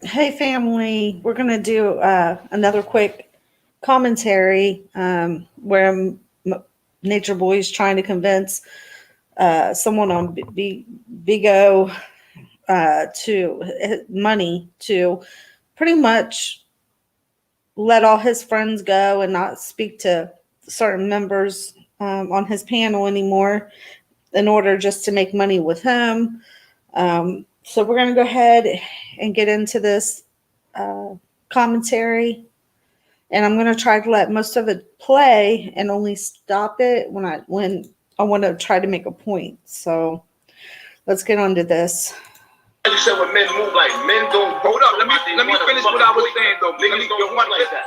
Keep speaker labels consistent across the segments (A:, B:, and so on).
A: Hey, family. We're going to do another quick commentary where Nature Boy is trying to convince someone on bigo to money to pretty much let all his friends go and not speak to certain members on his panel anymore in order just to make money with him. So we're going to go ahead and get into this commentary, and I'm going to try to let most of it play and only stop it when I want to try to make a point. So let's get on to this.
B: You said when men move, like men don't. Hold up, let me finish what I was saying though. Niggas don't move like that.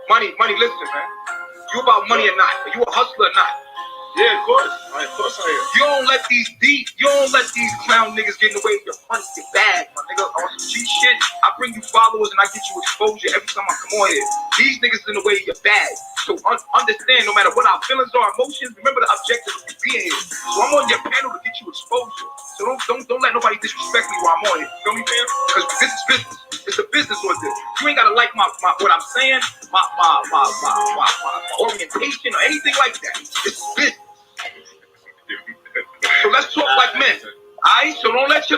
B: Money, listen, man. You about money or not? Are you a hustler or not? Yeah, of course. Of course I am. You don't let these clown niggas get in the way of your money, your bag, my nigga. On some cheap shit, I bring you followers and I get you exposure every time I come on here. These niggas in the way of your bag. So understand, no matter what our feelings or emotions, remember the objective of being here. So I'm on your panel to get you exposure. So don't let nobody disrespect me while I'm on here. You feel me, man? Because this is business. It's a business on this. You ain't gotta like my what I'm saying, my orientation or anything like that. It's business. So let's talk like men. Alright? So don't let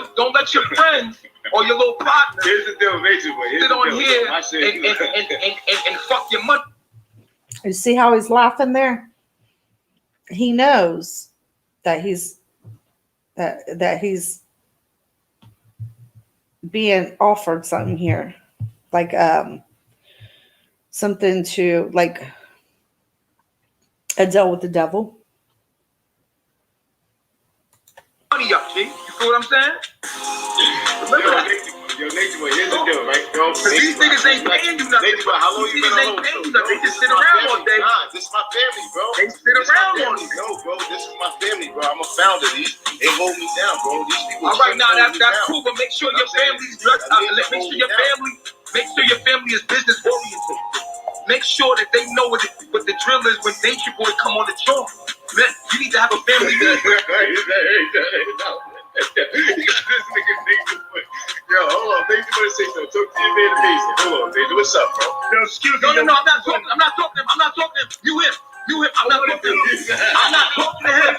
B: your friends or your little partner
C: Here's the deal, Major Boy.
B: sit on here and fuck your money.
A: You see how he's laughing there? He knows that he's being offered something here, like something to like a deal with the devil.
B: Money up, G. You feel what I'm saying? Remember that.
C: Yo, Nature Boy, here's the deal, right? Yo,
B: These niggas ain't paying you nothing.
C: Nature Boy, how long you been on
B: These niggas ain't paying you nothing. They just sit around all day.
C: Nah, this is my family, bro.
B: They sit around all day.
C: No, bro, this is my family, bro. I'm a founder. They hold me down, bro. These people.
B: All right, now that's cool, but make sure your family's just make sure your family is business oriented. Make sure that they know what the drill is when Nature Boy come on the joint. Man, you need to have a family meeting.
C: This nigga Nature Boy. Yo, hold on. Nature Boy say something. Talk to your man amazing. Hold on, Nature. What's up, bro?
B: Yo, excuse me. No, I'm not talking. I'm not talking. You him. I'm not talking to him. I'm not talking to him.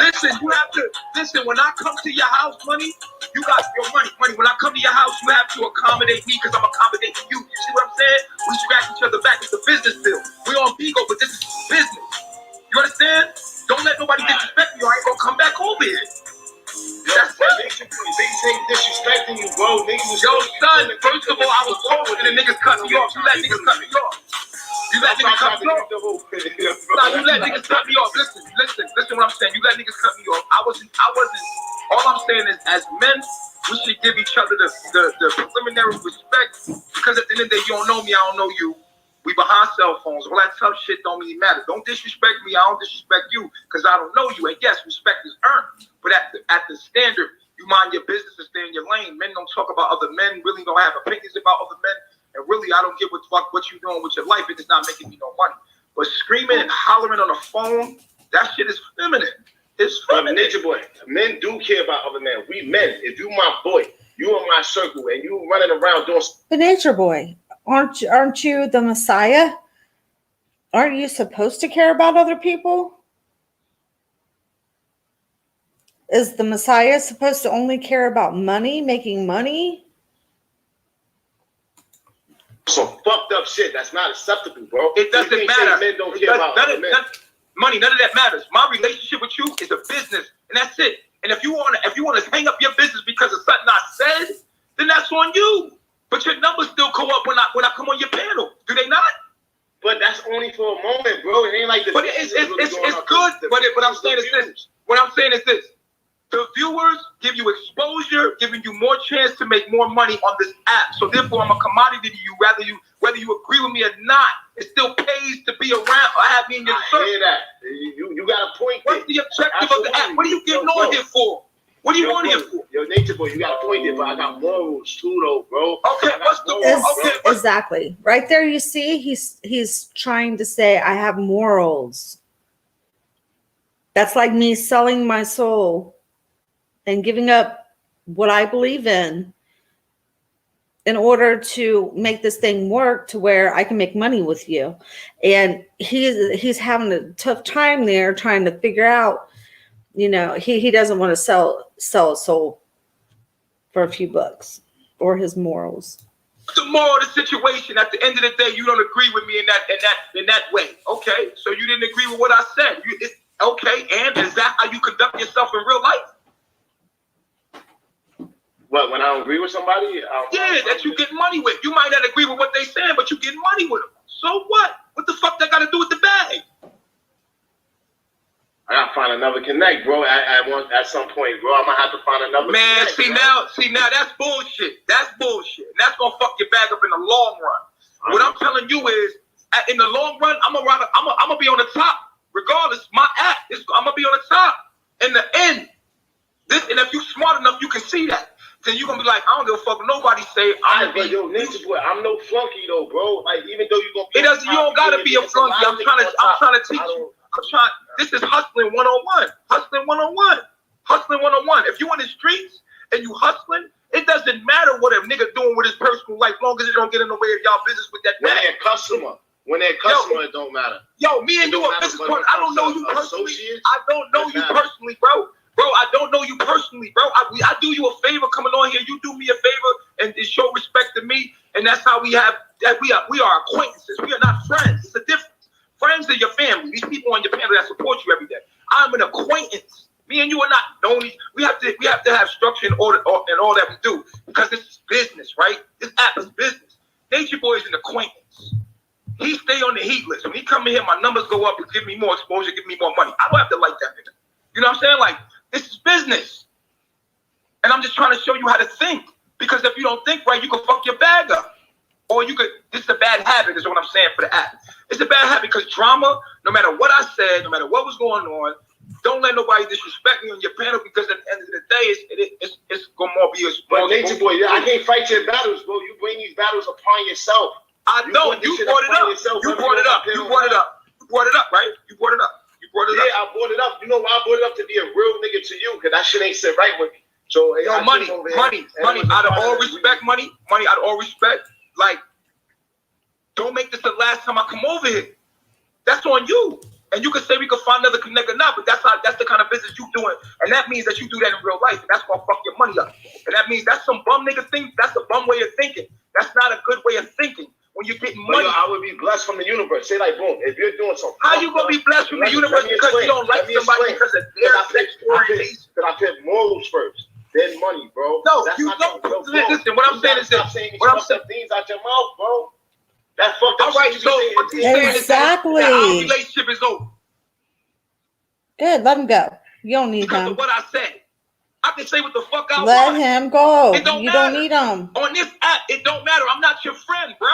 B: Listen, you have to listen. When I come to your house, money, you got your money. When I come to your house, you have to accommodate me because I'm accommodating you. You see what I'm saying? We scratch each other back. It's a business deal. We're on bigo, but this is business. You understand? Don't let nobody disrespect you. I ain't gonna come back over here.
C: That's it. Niggas ain't disrespecting you, bro. Niggas
B: Yo, son, first of all, I was talking and the niggas cut me off. You let niggas cut me off. You let niggas cut me off. Nah, you let niggas cut me off. Listen what I'm saying. You let niggas cut me off. I wasn't. All I'm saying is, as men, we should give each other the preliminary respect. Because at the end of the day, you don't know me, I don't know you. We behind cell phones. All that tough shit don't really matter. Don't disrespect me. I don't disrespect you because I don't know you. And yes, respect is earned. But at the standard, you mind your business and stay in your lane. Men don't talk about other men. Really don't have opinions about other men. And really, I don't give a fuck what you doing with your life if it's not making me no money. But screaming and hollering on the phone, that shit is feminine. It's feminine.
C: Nature Boy, men do care about other men. We men, if you my boy, you in my circle, and you running around doing.
A: The Nature Boy, aren't you the Messiah? Aren't you supposed to care about other people? Is the Messiah supposed to only care about money, making money?
C: Some fucked up shit that's not acceptable, bro.
B: It doesn't matter.
C: Men don't care about other men.
B: Money, none of that matters. My relationship with you is a business, and that's it. And if you wanna hang up your business because of something I said, then that's on you. But your numbers still go up when I come on your panel. Do they not?
C: But that's only for a moment, bro. It ain't like the.
B: But it's good. But what I'm saying is this. What I'm saying is this. The viewers give you exposure, giving you more chance to make more money on this app. So therefore, I'm a commodity to you, whether you agree with me or not. It still pays to be around or have me in your circle.
C: I hear that. You got a point.
B: What's the objective of the app? What are you getting on here for? What are you on here for?
C: Yo, Nature Boy, you got a point there, but I got morals too, though, bro.
B: Okay, what's the morals?
A: Exactly. Right there, you see, he's trying to say, I have morals. That's like me selling my soul and giving up what I believe in in order to make this thing work to where I can make money with you. And he's having a tough time there trying to figure out, he doesn't want to sell his soul for a few bucks or his morals.
B: The moral of the situation, at the end of the day, you don't agree with me in that way. Okay, so you didn't agree with what I said. Okay, and is that how you conduct yourself in real life?
C: What, when I don't agree with somebody?
B: That you get money with. You might not agree with what they saying, but you get money with them. So what? What the fuck that got to do with the bag?
C: I gotta find another connect, bro. At some point, bro. I'm gonna have to find another.
B: Man,
C: connect,
B: see now, that's bullshit. That's bullshit. And that's gonna fuck your bag up in the long run. What I'm telling you is, in the long run, I'm gonna be on the top, regardless. My act I'm gonna be on the top. In the end, and if you smart enough, you can see that. Then you gonna be like, I don't give a fuck what nobody say.
C: But yo, Ninja Boy, I'm no flunky though, bro. Like, even though you gonna be,
B: you don't gotta be a flunky. I'm trying to teach you. This is hustling 101. Hustling 101. Hustling 101. If you in the streets and you hustling, it doesn't matter what a nigga doing with his personal life, long as it don't get in the way of y'all business with that.
C: When they're a customer, it don't matter.
B: Yo, me and you are business partners. I don't know you personally. I don't know you personally, bro. Bro, I don't know you personally, bro. I do you a favor coming on here. You do me a favor and show respect to me, and that's how we have. We are acquaintances. We are not friends. It's a difference. Friends are your family. These people on your family that support you every day. I'm an acquaintance. Me and you are not the only. We have to have structure and order and all that we do, because this is business, right? This app is business. Nature Boy is an acquaintance. He stay on the heat list. When he come in here, my numbers go up and give me more exposure, give me more money. I don't have to like that nigga. You know what I'm saying? Like, this is business. And I'm just trying to show you how to think. Because if you don't think right, you can fuck your bag up. Or this is a bad habit, is what I'm saying for the app. It's a bad habit because drama, no matter what I said, no matter what was going on, don't let nobody disrespect me on your panel, because at the end of the day, it's going to be a small.
C: But Nature Boy, I can't fight your battles, bro. You bring these battles upon yourself.
B: I know. You brought it up. You brought it up. You brought it up. You brought it up, right? You brought it up.
C: Yeah, I brought it up. You know why I brought it up? To be a real nigga to you, because that shit ain't sit right with me. So,
B: yo, money, out of all respect, money, out of all respect, like, don't make this the last time I come over here. That's on you. And you can say we can find another connect or not, but that's the kind of business you doing. And that means that you do that in real life, and that's gonna fuck your money up. And that means that's some bum nigga thing. That's a bum way of thinking. That's not a good way of thinking. When you're getting money,
C: I would be blessed from the universe. Say like, boom, if you're doing something.
B: How you gonna be blessed from the universe because you don't like somebody because of their sex orientation?
C: Because I put morals first, then money, bro.
B: No, that's you don't. Listen, what I'm saying is this. What I'm saying,
C: things out your mouth, bro. That fucked up.
B: All right, so what he's saying is that our relationship is over.
A: Good, let him go. You don't need
B: because
A: him.
B: Of what I said. I can say what the fuck I
A: Let
B: want.
A: him go.
B: It don't
A: you
B: matter.
A: Don't need him.
B: On this app, it don't matter. I'm not your friend, bro.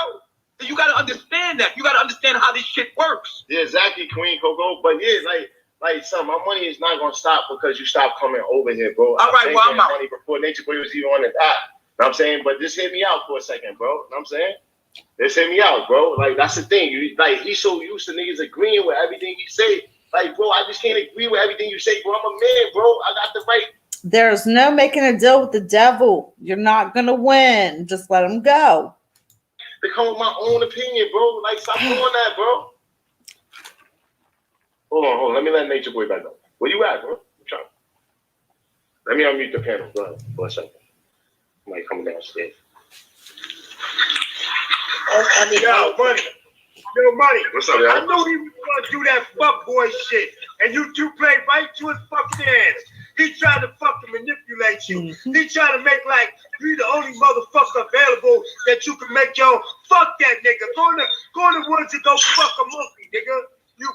B: You got to understand that. You got to understand how this shit works.
C: Yeah, exactly, Queen Coco. But yeah, like son, my money is not gonna stop because you stop coming over here, bro.
B: All right, well, I'm out.
C: Money before Nature Boy was even on the app. Know what I'm saying? But just hit me out for a second, bro. Know what I'm saying? Just hit me out, bro. Like, that's the thing. He's so used to niggas agreeing with everything he say. Like, bro, I just can't agree with everything you say, bro. I'm a man, bro. I got the right.
A: There's no making a deal with the devil. You're not gonna win. Just let him go.
C: Become my own opinion, bro. Like, stop doing that, bro. Hold on. Let me let Nature Boy back up. Where you at, bro? I'm trying. Let me unmute the panel. Go ahead for a second. Somebody coming downstairs.
D: Yo, money.
C: What's up, y'all?
D: I knew he was gonna do that fuckboy shit, and you two played right to his fucking hands. He tried to fucking manipulate you. He tried to make like you the only motherfucker available that you can make your fuck that nigga. Go in the woods and go fuck a monkey, nigga. You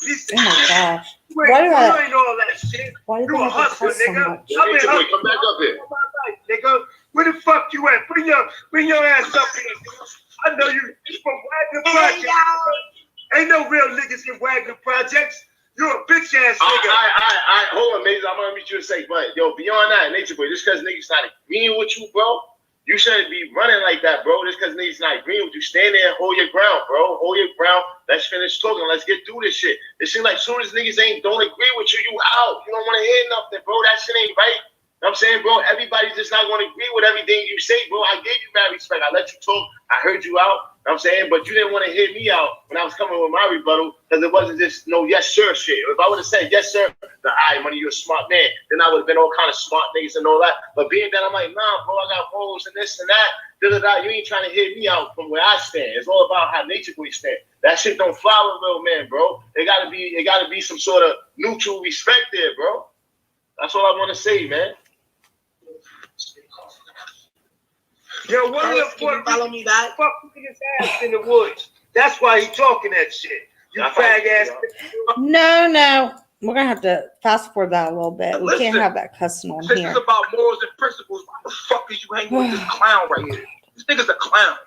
D: piece of shit.
A: Oh my gosh.
D: You ain't all that shit.
A: Why
D: you a hustler, nigga.
C: Nature Boy, come back up here.
D: Nigga, where the fuck you at? Bring your ass up here, nigga. I know you from Wagner Projects. Ain't no real niggas in Wagner Projects. You're a bitch ass nigga.
C: Hold on, Maze. I'm gonna meet you in a sec. But yo, beyond that, Nature Boy, just because niggas not agreeing with you, bro, you shouldn't be running like that, bro. Just because niggas not agreeing with you, stand there and hold your ground, bro. Hold your ground. Let's finish talking. Let's get through this shit. It seems like soon as niggas don't agree with you, you out. You don't want to hear nothing, bro. That shit ain't right. know what I'm saying, bro, everybody's just not going to agree with everything you say, bro. I gave you mad respect. I let you talk. I heard you out. You know what I'm saying, but you didn't want to hear me out when I was coming with my rebuttal because it wasn't just no yes sir shit. If I would have said yes sir, then money, you're a smart man. Then I would have been all kind of smart niggas and all that. But being that I'm like, nah, bro, I got morals and this and that. You ain't trying to hear me out from where I stand. It's all about how Nature Boy stand. That shit don't fly with little man, bro. It gotta be some sort of neutral respect there, bro. That's all I want to say, man.
D: Yo, what the fuck?
B: Follow me back.
D: Fuck his ass in the woods. That's why he talking that shit. You fag ass.
A: No. We're gonna have to fast forward that a little bit. We can't have that cussing on
B: This
A: here.
B: is about morals and principles. Why the fuck is you hanging with this clown right here? This nigga's a clown.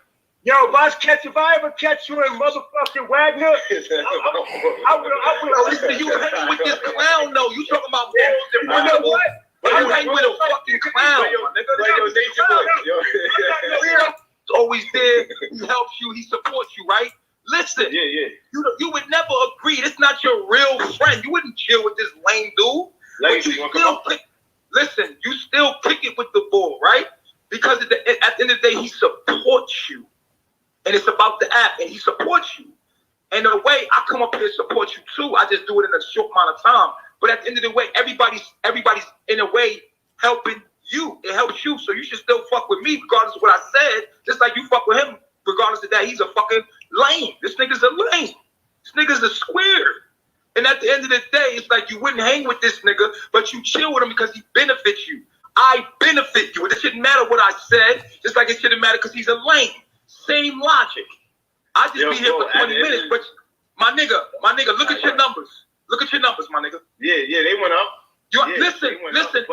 D: Yo, if I ever catch you in motherfucking Wagner, I will.
B: Listen, you hanging with this clown though. You talking about morals and
D: You know
B: principles.
D: what?
B: You hang with a fucking clown, my nigga. He's always there. He helps you. He supports you, right? Listen.
C: Yeah.
B: You would never agree. It's not your real friend. You wouldn't chill with this lame dude. Listen, you still kick it with the bull, right? Because at the end of the day, he supports you. And it's about the app, and he supports you. And in a way, I come up here to support you too. I just do it in a short amount of time. But at the end of the way, everybody's in a way helping you. It helps you. So you should still fuck with me regardless of what I said. Just like you fuck with him regardless of that. He's a fucking lame. This nigga's a lame. This nigga's a square. And at the end of the day, it's like you wouldn't hang with this nigga, but you chill with him because he benefits you. I benefit you. It shouldn't matter what I said, just like it shouldn't matter because he's a lame. Same logic. I just be here for 20 minutes, but my nigga, look at your numbers. Look at your numbers, my nigga.
C: Yeah, they went up.
B: Listen, and listen.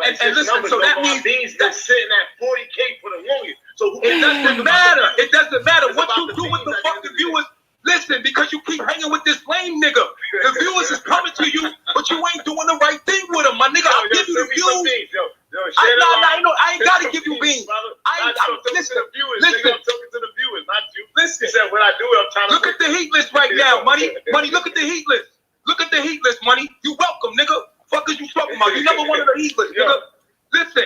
B: So that means
C: that's sitting at 40K for the longest. So
B: it doesn't matter. It doesn't matter what you do with the fucking viewers. Listen, because you keep hanging with this lame nigga. The viewers is coming to you, but you ain't doing the right thing with them, my nigga. I'll give you the views. I ain't gotta give you beans. Listen.
C: I'm talking to the viewers, not you.
B: Listen.
C: He said when I do it, I'm trying to
B: look at the heat list right now, money. Look at the heat list. Look at the heat list, money. You welcome, nigga. Fuck is you talking about? You never wanted a heat list, nigga. Listen,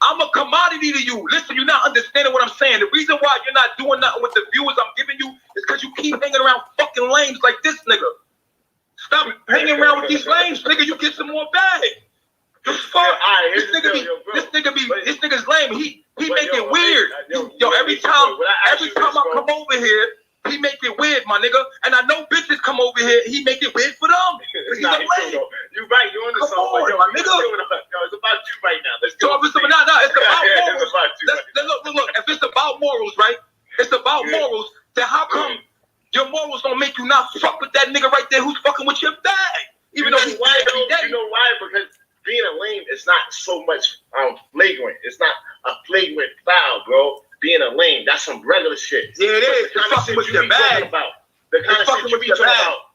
B: I'm a commodity to you. Listen, you're not understanding what I'm saying. The reason why you're not doing nothing with the viewers I'm giving you is because you keep hanging around fucking lames like this nigga. Stop hanging around with these lames, nigga. You get some more bag. The fuck? This nigga's lame. He make it weird. Every time I come over here, he make it weird, my nigga. And I know bitches come over here, he make it weird for them. He's a lame.
C: You right, you on the song.
B: Come on, my nigga.
C: It's about you right now. Let's
B: go. It's about morals.
C: It's about you.
B: Look, if it's about morals, right? It's about morals, then how come your morals don't make you not fuck with that nigga right there who's fucking with your bag? Even though he's
C: why? You know why? Because being a lame is not so much flagrant. It's not a flagrant foul, bro. Being a lame, that's some regular shit.
B: Yeah, it is.
C: The kind of shit you be talking about. The kind of shit you be talking about.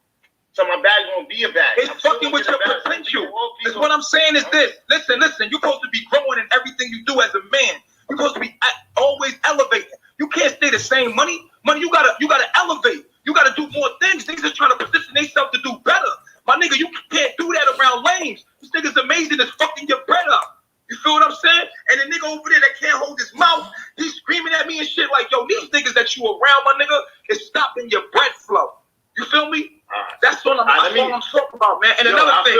C: So my bag won't be a bag.
B: It's fucking with your potential. That's what I'm saying is this. Listen. You're supposed to be growing in everything you do as a man. You're supposed to be always elevating. You can't stay the same. Money, you gotta elevate. You gotta do more things. Niggas are trying to position themselves to do better. My nigga, you can't do that around lames. This nigga's amazing. It's fucking your bread up. You feel what I'm saying? And the nigga over there that can't hold his mouth, he's screaming at me and shit like, yo, these niggas that you around, my nigga, is stopping your bread flow. You feel me? That's all I'm talking about, man. And another thing.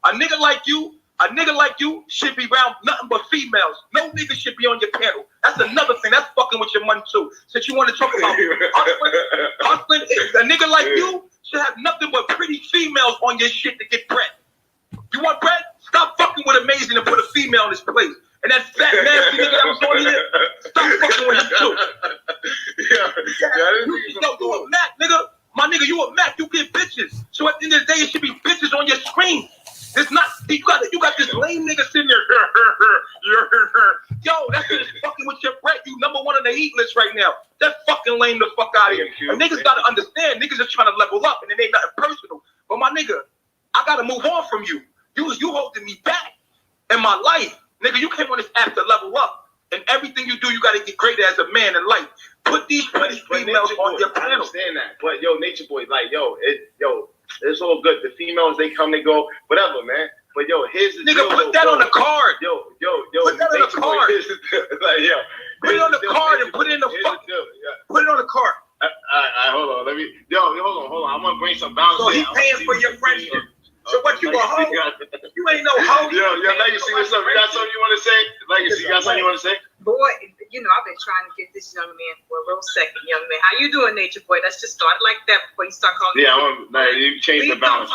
B: A nigga like you should be around nothing but females. No nigga should be on your panel. That's another thing. That's fucking with your money too. Since you want to talk about hustling, a nigga like you should have nothing but pretty females on your shit to get bread. You want bread? Stop fucking with Amazing and put a female in his place. And that fat nasty nigga that was on here, stop fucking with him too. You a Mac, nigga. My nigga, you a Mac. You get bitches. So at the end of the day, it should be bitches on your screen. It's not. You got this lame nigga sitting there. Yo, that's just fucking with your bread. You number one on the heat list right now. That fucking lame the fuck out of here. And niggas gotta understand. Niggas are trying to level up, and it ain't nothing personal. But my nigga, I gotta move on from you. You holding me back in my life. Nigga, you came on this app to level up. And everything you do, you got to get greater as a man in life. Put these pretty females on your panel.
C: I understand that. But, Nature Boy, like, It's all good. The females, they come, they go, whatever, man. But yo, here's the
B: nigga,
C: deal,
B: put that on the card.
C: Yo.
B: Put that on the card.
C: Like, yo,
B: put it on the card and put it in the fuck. Put it on the card.
C: Hold on. Let me. Hold on. I'm gonna bring some balance.
B: So he paying for your friendship. So what, you a hoe? You ain't no hoe.
C: Yo, Legacy, what's up? You got something you want to say? Legacy, you got something you want to say?
E: Boy, you know, I've been trying to get this young man for a real second. Young man, how you doing, Nature Boy? Let's just start like that before you start calling me.
C: You change the balance.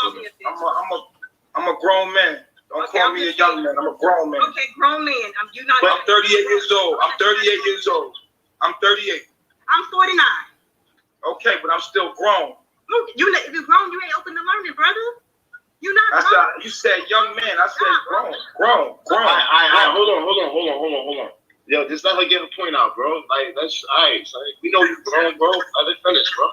B: I'm a grown man. Don't call me a young man. I'm a grown man.
E: Okay, grown man. I'm
B: 38 years old. I'm 38 years old. I'm 38.
E: I'm 49.
B: Okay, but I'm still grown.
E: If you're grown, you ain't open to learning, brother. You're not grown.
B: You said young man. I said grown.
C: Hold on. Yo, just let her get a point out, bro. Like, that's all right. So we know you grown, bro. Let it finish, bro.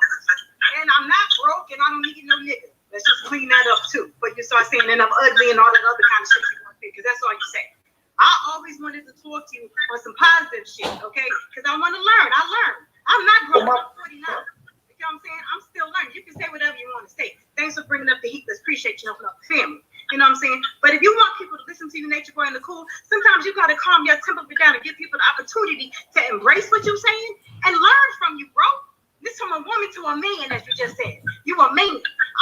E: And I'm not broke, and I don't need no nigga. Let's just clean that up too. But you start saying, and I'm ugly and all that other kind of shit you want to say, because that's all you say. I always wanted to talk to you on some positive shit, okay? Because I want to learn. I learn. I'm not grown. I'm 49. You know what I'm saying? I'm still learning. You can say whatever you want to say. Thanks for bringing up the heat. Let's appreciate you helping out the family. You know what I'm saying? But if you want people to listen to you, Nature Boy, and the cool, sometimes you got to calm your temper down and give people the opportunity to embrace what you're saying and learn from you, bro. This from a woman to a man, as you just said. You a man.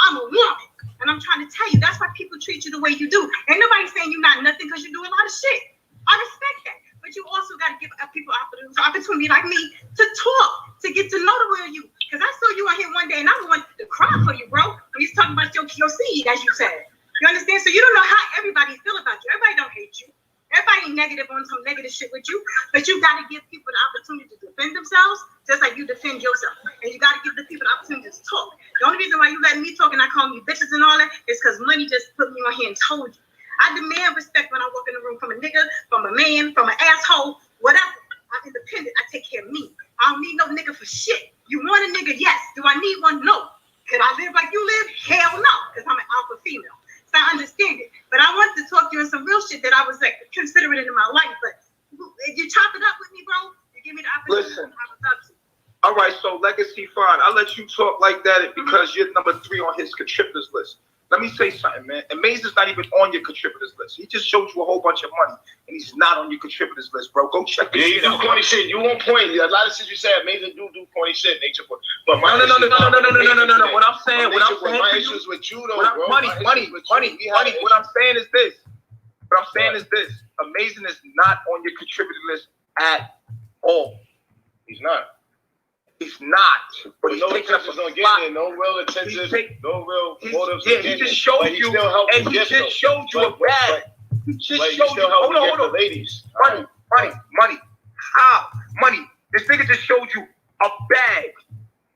E: I'm a woman. And I'm trying to tell you, that's why people treat you the way you do. Ain't nobody saying you're not nothing because you do a lot of shit. I respect that. But you also got to give people opportunity like me to talk, to get to know the real you. Because I saw you out here one day and I wanted to cry for you, bro. When you was talking about your seed, as you said. You understand? So you don't know how everybody feel about you. Everybody don't hate you. Everybody ain't negative on some negative shit with you. But you got to give people the opportunity to defend themselves, just like you defend yourself. And you got to give the people the opportunity to talk. The only reason why you letting me talk and I calling you bitches and all that is because money just put me on here and told you. I demand respect when I walk in the room from a nigga, from a man, from an asshole, whatever. I'm independent. I take care of me. I don't need no nigga for shit. You want a nigga? Yes. Do I need one? No. Could I live like you live? Hell no, because I'm an alpha female. So I understand it. But I wanted to talk to you in some real shit that I was like considering it in my life. But if you chop it up with me, bro, you give me the opportunity.
B: Listen. All right, so Legacy, fine. I'll let you talk like that because you're number 3 on his contributors list. Let me say something, man. And Maze is not even on your contributors list. He just showed you a whole bunch of money, and he's not on your contributors list, bro. Go check it.
C: Yeah, you do corny shit. You won't point. A lot of shit you said, Maze do corny shit, Nature Boy. But
B: no. What I'm saying,
C: my issues with you, though, bro.
B: Money. What I'm saying is this. Amazing is not on your contributor list at all.
C: He's not.
B: He's not. But he's
C: no
B: taking up a
C: on getting
B: spot.
C: there, no real attention, no real motives.
B: Yeah, he just showed you, and he just showed you a bag. He just showed you. Hold on.
C: Ladies.
B: Money. How? Money. This nigga just showed you a bag.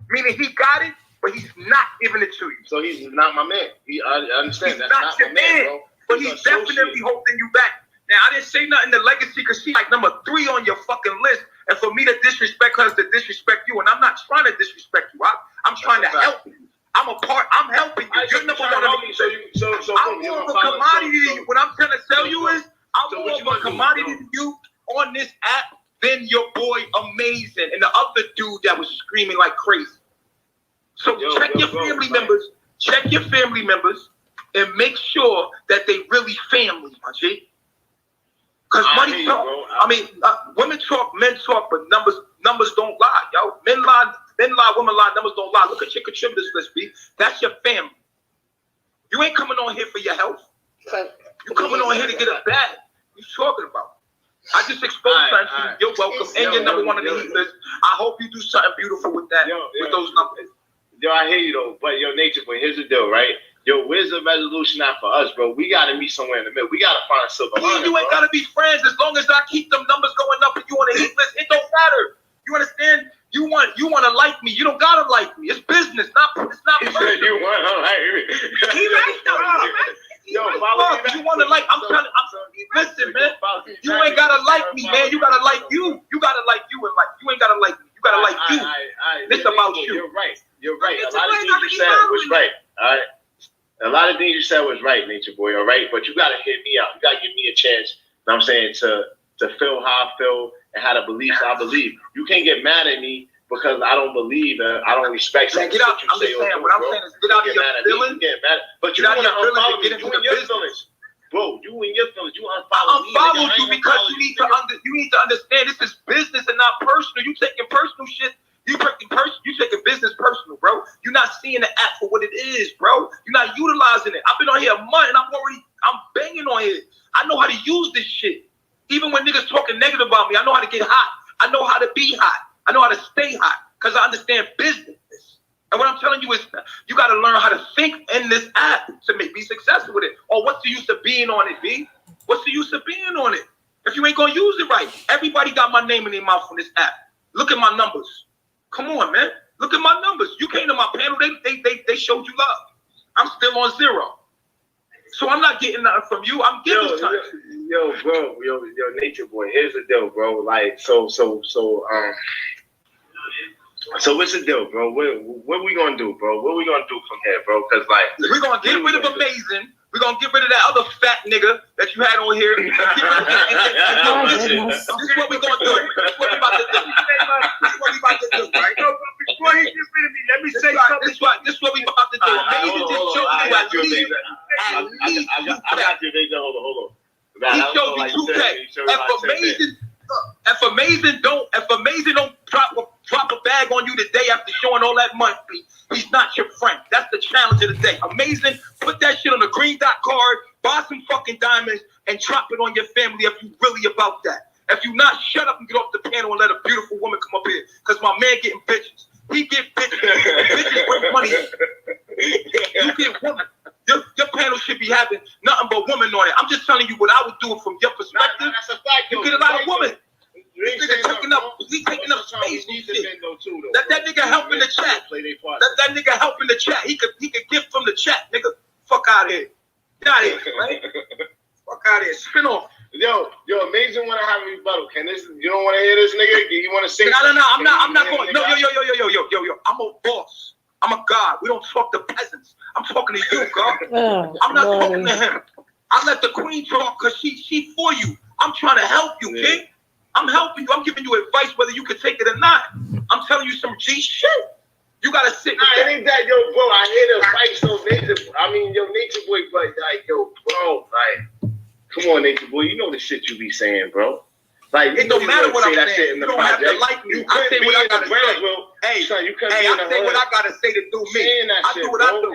B: Meaning he got it, but he's not giving it to you.
C: So he's not my man. I understand.
B: He's
C: that's not
B: your
C: my man, bro.
B: But he's definitely holding you back. Now, I didn't say nothing to Legacy because she's like number 3 on your fucking list. And for me to disrespect her is to disrespect you. And I'm not trying to disrespect you. I'm trying to help you. I'm helping you. You're number 1 on the list. I'm more of a commodity to you. What I'm trying to tell you is I'm more of a commodity to you on this app than your boy Amazing and the other dude that was screaming like crazy. So check your family members. Check your family members and make sure that they really family, my G. Because money talk. Women talk, men talk, but numbers don't lie, yo. Men lie, women lie, numbers don't lie. Look at your contributors list, B. That's your family. You ain't coming on here for your health. You coming on here to get a bag. What you talking about? I just exposed something to you. You're welcome, and you're number 1 on the heat list. I hope you do something beautiful with that, with those numbers.
C: Yo, I hear you though, but yo, Nature Boy, here's the deal, right? Yo, where's the resolution out for us, bro? We gotta meet somewhere in the middle. We gotta find a silver lining.
B: You ain't gotta be friends as long as I keep them numbers going up and you on the heat list. It don't matter. You understand? You want to like me. You don't gotta like me. It's business, it's not personal.
C: You want to like me.
E: He right though.
C: Yo,
B: you want to like? Listen, man. You ain't gotta like me, man. You gotta like you. You gotta like you and like. You ain't gotta like me. You gotta like you. It's about you.
C: You're right. A lot of things you said was right. All right. A lot of things you said was right, Nature Boy, all right? But you got to hit me out. You got to give me a chance, you know what I'm saying, to feel how I feel and how to believe how I believe. You can't get mad at me because I don't believe and I don't respect
B: Man, get out. I'm just saying, what I'm saying is get out of your feelings.
C: But you want to unfollow me. You and your feelings. Bro, you and your feelings. You unfollow me.
B: I unfollow you because you need to understand this is business and not personal. You taking personal shit. You taking business personal, bro. You're not seeing the app for what it is, bro. You're not utilizing it. I've been on here a month and I'm banging on here. I know how to use this shit. Even when niggas talking negative about me, I know how to get hot. I know how to be hot. I know how to stay hot because I understand business. And what I'm telling you is you got to learn how to think in this app to be successful with it. Or what's the use of being on it, B? What's the use of being on it if you ain't going to use it right? Everybody got my name in their mouth on this app. Look at my numbers. Come on, man. Look at my numbers. You came to my panel. They showed you love. I'm still on 0. So I'm not getting nothing from you. I'm giving something.
C: Yo, bro. Yo, Nature Boy. Here's the deal, bro. Like, so what's the deal, bro? What we gonna do, bro? What we gonna do from here, bro? Because like
B: we're gonna get rid of Amazing. We're gonna get rid of that other fat nigga that you had on here. This is what we're gonna do. This is what we about to do. This is what we about to do, right?
D: Before he gets rid of me, let me say something.
B: This is what we about to do. Amazing just showed you at least.
C: I got you, Nathan. Hold on.
B: He showed you 2K. If Amazing don't drop a bag on you the day after showing all that money, he's not your friend. That's the challenge of the day. Amazing, put that shit on a green dot card, buy some fucking diamonds, and drop it on your family if you really about that. If you not, shut up and get off the panel and let a beautiful woman come up here. Because my man getting bitches. He get bitches. Bitches bring money. You get women. Your panel should be having nothing but women on it. I'm just telling you what I would do from your perspective.
C: That's a fact.
B: You get a lot of women. This nigga taking up space and shit. Let that nigga help in the chat. Let that nigga help in the chat. He could gift from the chat, nigga. Fuck out of here. Get out of here, right? Fuck out of here. Spin off.
C: Yo, Amazing want to have a rebuttal. You don't want to hear this nigga? You want to say?
B: No. I'm not going. No, yo. I'm a boss. I'm a god. We don't talk to peasants. I'm talking to you, God. I'm not talking to him. I let the queen talk because she for you. I'm trying to help you, king. I'm helping you. I'm giving you advice whether you can take it or not. I'm telling you some G shit. You gotta sit with
C: that. Ain't that, yo, bro? I hear the advice so Nature. I mean, yo, Nature Boy, but like, yo, bro, like, come on, Nature Boy. You know the shit you be saying, bro. Like,
B: it don't matter what I'm saying. You don't have to like me. I say what I gotta say. Hey, I say what I gotta say to do me. I do what I do.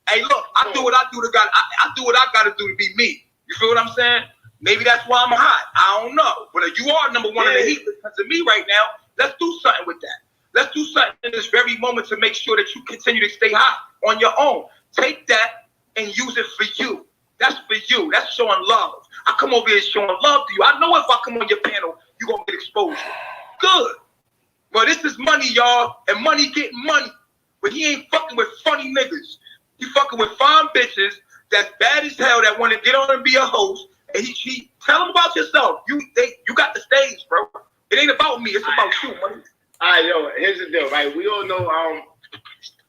B: Hey, look, I do what I do to God. I do what I gotta do to be me. You feel what I'm saying? Maybe that's why I'm hot. I don't know. But if you are number one in the heat because of me right now, let's do something with that. Let's do something in this very moment to make sure that you continue to stay hot on your own. Take that and use it for you. That's for you. That's showing love. I come over here showing love to you. I know if I come on your panel, you're going to get exposure. Good. But this is money, y'all. And money getting money. But he ain't fucking with funny niggas. He fucking with fine bitches that's bad as hell that want to get on and be a host. And he tell them about yourself. You got the stage, bro. It ain't about me. It's about you, money.
C: All right, yo. Here's the deal, right? We all know,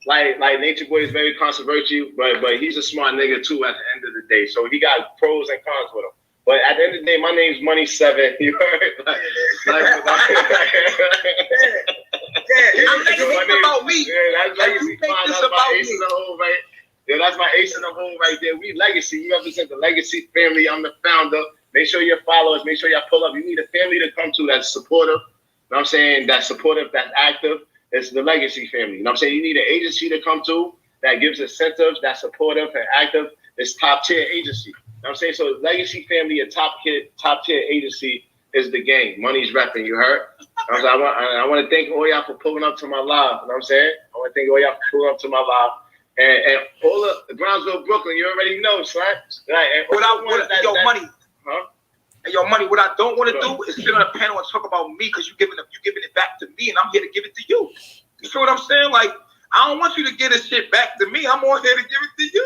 C: like Nature Boy is very controversial, but he's a smart nigga too. At the end of the day, so he got pros and cons with him. But at the end of the day, my name's Money 7. You heard?
B: About me.
C: Yeah, that's legacy. That's my ace in the hole, right? Yeah, that's my ace in the hole right there. We legacy. You represent the legacy family. I'm the founder. Make sure you follow us. Make sure y'all pull up. You need a family to come to that's supportive. You know what I'm saying? That's supportive, that's active. It's the legacy family. You know what I'm saying? You need an agency to come to that gives incentives, that's supportive and active. It's top tier agency. You know what I'm saying? So legacy family, a top tier agency is the game. Money's repping, you heard? I want to thank all y'all for pulling up to my live. You know what I'm saying? I want to thank all y'all for pulling up to my live. And all of the Brownsville, Brooklyn, you already know, son. Right?
B: Money. Huh? And your money, what I don't want to do is sit on a panel and talk about me because you giving it back to me and I'm here to give it to you. You feel what I'm saying? Like, I don't want you to give this shit back to me. I'm on here to give it to you.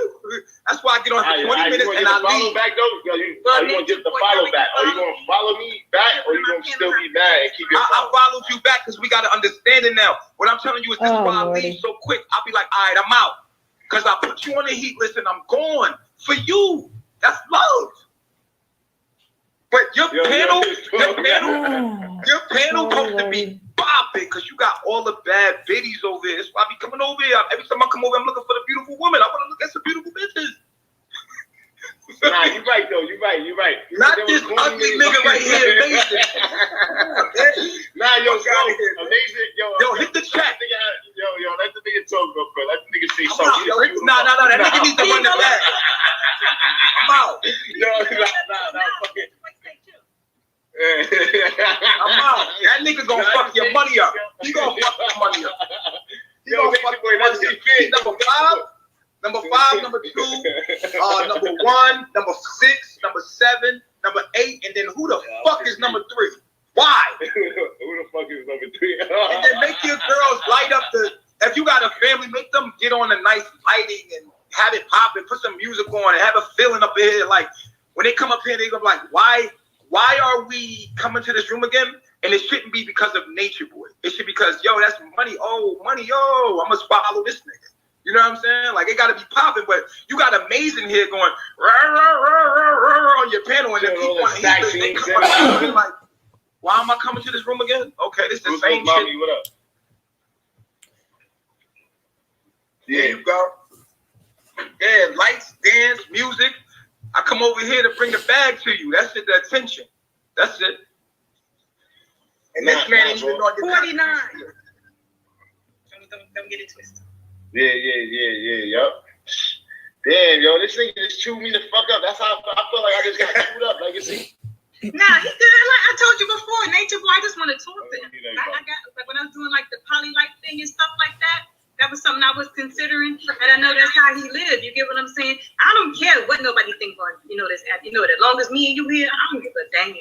B: That's why I get on for 20 minutes and I leave.
C: Back, though? Are you going to give the follow back? Are you going to follow me back or are you going to still be mad and keep your
B: I followed you back because we got to understand it now. What I'm telling you is this is why I leave so quick. I'll be like, all right, I'm out. Because I put you on the heat list and I'm gone for you. That's love. But your panel supposed to be bopping because you got all the bad biddies over here. That's why I be coming over here. Every time I come over, I'm looking for the beautiful woman. I want to look at some beautiful bitches.
C: Nah, you're right though. You're right.
B: Not this ugly nigga right here, amazing.
C: Nah, yo, amazing.
B: Yo, hit the chat.
C: Yo, let the nigga talk real quick. Let the nigga say
B: Nah,
C: something.
B: nah, that nigga needs to run the back. I'm out.
C: Yo, nah, fuck it.
B: I'm out. That nigga gonna fuck your money up. He gonna fuck your money up. He gonna fuck your money up. He's number 5, number 2, number 1, number 6, number 7, number 8, and then who the fuck is number 3? Why?
C: Who the fuck is number 3?
B: And then make your girls light up if you got a family, make them get on a nice lighting and have it pop and put some music on and have a feeling up here. Like when they come up here, they go like, why are we coming to this room again? And it shouldn't be because of Nature Boy. It should be because, yo, that's money. Oh, money, yo, I must follow this nigga. You know what I'm saying? Like, it got to be popping, but you got Amazing here going rah, rah, rah, rah, rah, on your panel, and then people want to hear it. Like, why am I coming to this room again? Okay, this is the same
C: mommy,
B: shit.
C: what up?
B: There you go. Yeah, lights, dance, music. I come over here to bring the bag to you. That's it, the attention. That's it. And this man ain't even on your
E: 49. Don't get it twisted.
C: Yeah, yup. Damn, yo, this nigga just chewed me the fuck up. That's how I feel like I just got chewed up. Like, you see?
E: Nah, he good. Like I told you before, Nature Boy, I just want to talk to him. I got, like, when I was doing like the poly life thing and stuff like that, that was something I was considering, and I know that's how he lived. You get what I'm saying? I don't care what nobody thinks on, this app. You know, as long as me and you here, I don't give a damn,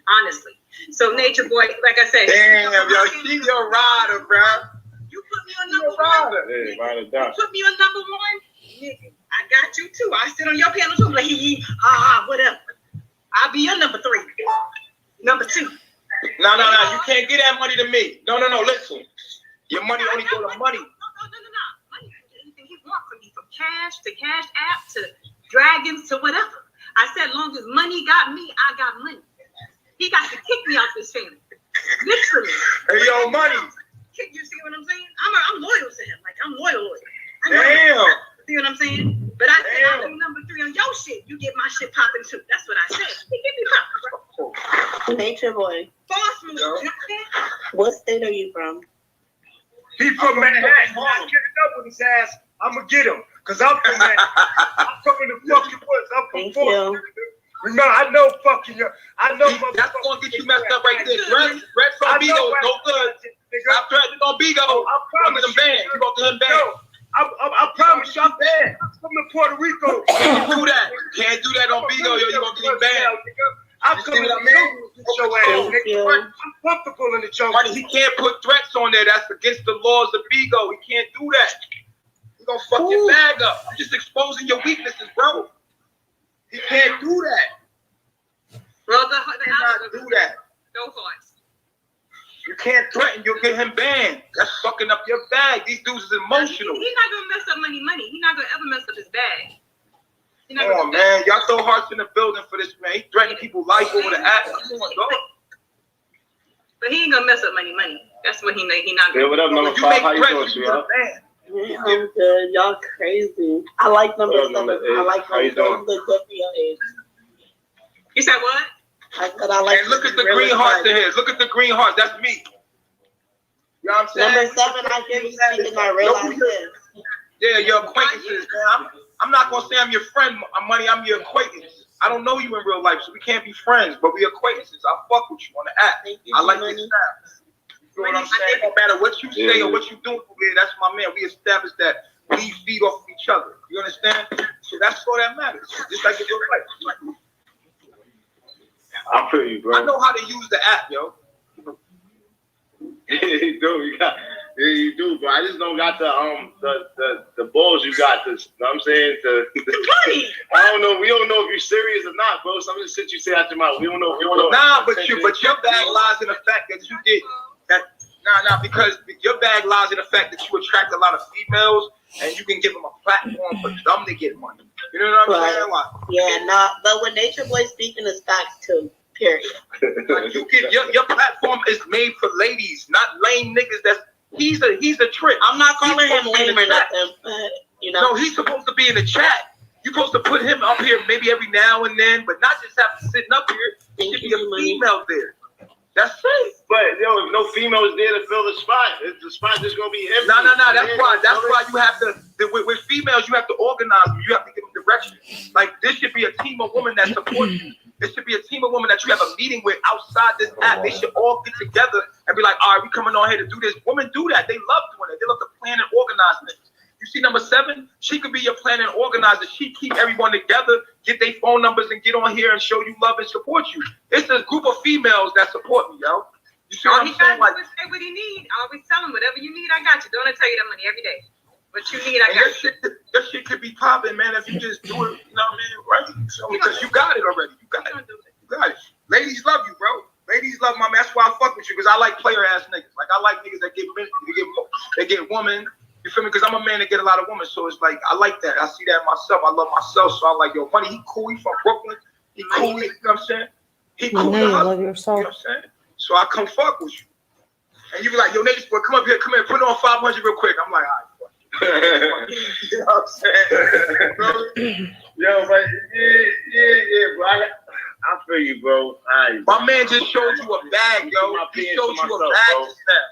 E: honestly. So Nature Boy, like I said,
B: damn, yo, she your rider, bro.
E: You put me on number 1.
C: Yeah, ride or
E: You
C: die.
E: put me on number 1, nigga. I got you too. I sit on your panel too, like whatever. I'll be your number 3, number 2.
B: No, you can't get that money to me. No, listen. Your money only go to money.
E: No. Money can do anything he wants from me, from cash to Cash App to dragons to whatever. I said, long as money got me, I got money. He got to kick me out this family, literally.
B: Hey, yo, money.
E: You see what I'm saying? I'm loyal to him. Like, I'm loyal.
B: Damn.
E: See what I'm saying? But I said, I'll be number 3 on your shit. You get my shit popping too. That's what I said. He get me popping, bro.
A: Nature Boy,
E: Boss move. You know what I'm saying?
A: what state are you from?
D: He from Manhattan. I get it up with his ass. I'm gonna get him. Cause I'm from Manhattan. I'm from the fucking woods. I'm from
A: Thank you.
D: Remember, I know fucking you. I know
B: That's gonna get you messed up right there. Reds on Bigo is no good. Stop threatening on Bigo.
D: I promise
B: him banned. You gonna get him banned.
D: I promise you, I'm bad. I'm from Puerto Rico.
B: Can't do that. Can't do that on Bigo, yo. You gonna get him banned.
D: I'm coming to your ass, nigga. I'm comfortable in the jungle.
B: Money, he can't put threats on there. That's against the laws of Bigo. He can't do that. He gonna fuck your bag up. I'm just exposing your weaknesses, bro. He can't do that.
E: Well,
B: He cannot do that.
E: No hearts.
B: You can't threaten. You'll get him banned. That's fucking up your bag. These dudes is emotional.
E: He's not gonna mess up money. He's not gonna ever mess up his bag.
B: Come on, man. Y'all throw hearts in the building for this, man. He threatening people's life over the app. Come on, dog.
E: But he ain't gonna mess up money. That's what he not gonna.
C: Yeah, what up, number 5? How you doing, sweetheart?
A: I'm good. Y'all crazy. I like number 7. I like
C: How you doing?
A: the good for your age.
E: You said what?
A: I said I like.
B: And look at the green hearts in here. Look at the green hearts. That's me. You know what I'm saying?
A: Number 7, I hear you speaking. I realize this.
B: Yeah, your acquaintances, man. I'm not gonna say I'm your friend, Money. I'm your acquaintance. I don't know you in real life, so we can't be friends, but we acquaintances. I fuck with you on the app. I like your style. You know what I'm saying? No matter what you say or what you do, that's my man. We established that we feed off of each other. You understand? So that's all that matters. Just like in real life.
C: I feel you, bro.
B: I know how to use the app, yo.
C: You do, but I just don't got the balls you got. You know what I'm saying? I don't know. We don't know if you're serious or not, bro. Some of the shit you say out your mouth, we don't know.
B: Nah, but your bag lies in the fact that you get that. Nah, because your bag lies in the fact that you attract a lot of females and you can give them a platform for them to get money. You know what I'm saying? Like,
A: yeah, nah. But when Nature Boy speaking is facts too. Period.
B: Like you get your platform is made for ladies, not lame niggas that's He's a trick.
F: I'm not calling him
B: supposed to be in
F: lame
B: the
F: or
B: chat.
F: nothing, but you know.
B: No, he's supposed to be in the chat. You're supposed to put him up here maybe every now and then, but not just have him sitting up here. There should be a female there. That's it.
C: But yo, if no female is there to fill the spot, the spot just gonna be empty.
B: No. That's why you have to. With females, you have to organize them. You have to give them direction. Like this should be a team of women that support you. This should be a team of women that you have a meeting with outside this app. They should all get together and be like, all right, we coming on here to do this. Women do that. They love doing it. They love to plan and organize things. You see number 7? She could be your planning organizer. She keep everyone together, get their phone numbers, and get on here and show you love and support you. It's a group of females that support me, yo. You see what I'm saying?
E: Like, say what he need. I always tell him, whatever you need, I got you. Don't I tell you that money every day? What you need, I got you.
B: That shit could be popping, man, if you just do it, you know what I mean? Right? So, because you got it already. You got it. Ladies love you, bro. Ladies love my man. That's why I fuck with you, because I like player ass niggas. Like, I like niggas that they get woman. You feel me? Because I'm a man that get a lot of women, so it's like I like that. I see that in myself. I love myself, so I'm like, yo, money. He cool. He from Brooklyn. He cool. You know what I'm saying? He cool.
A: You love yourself.
B: You know what I'm saying? So I come fuck with you, and you be like, yo, Nate, boy, come here, put on 500 real quick. I'm like, all right. You know what I'm saying?
C: Yo, but yeah, bro. I feel you, bro.
B: My man just showed you a bag, yo. He showed you a bag just now.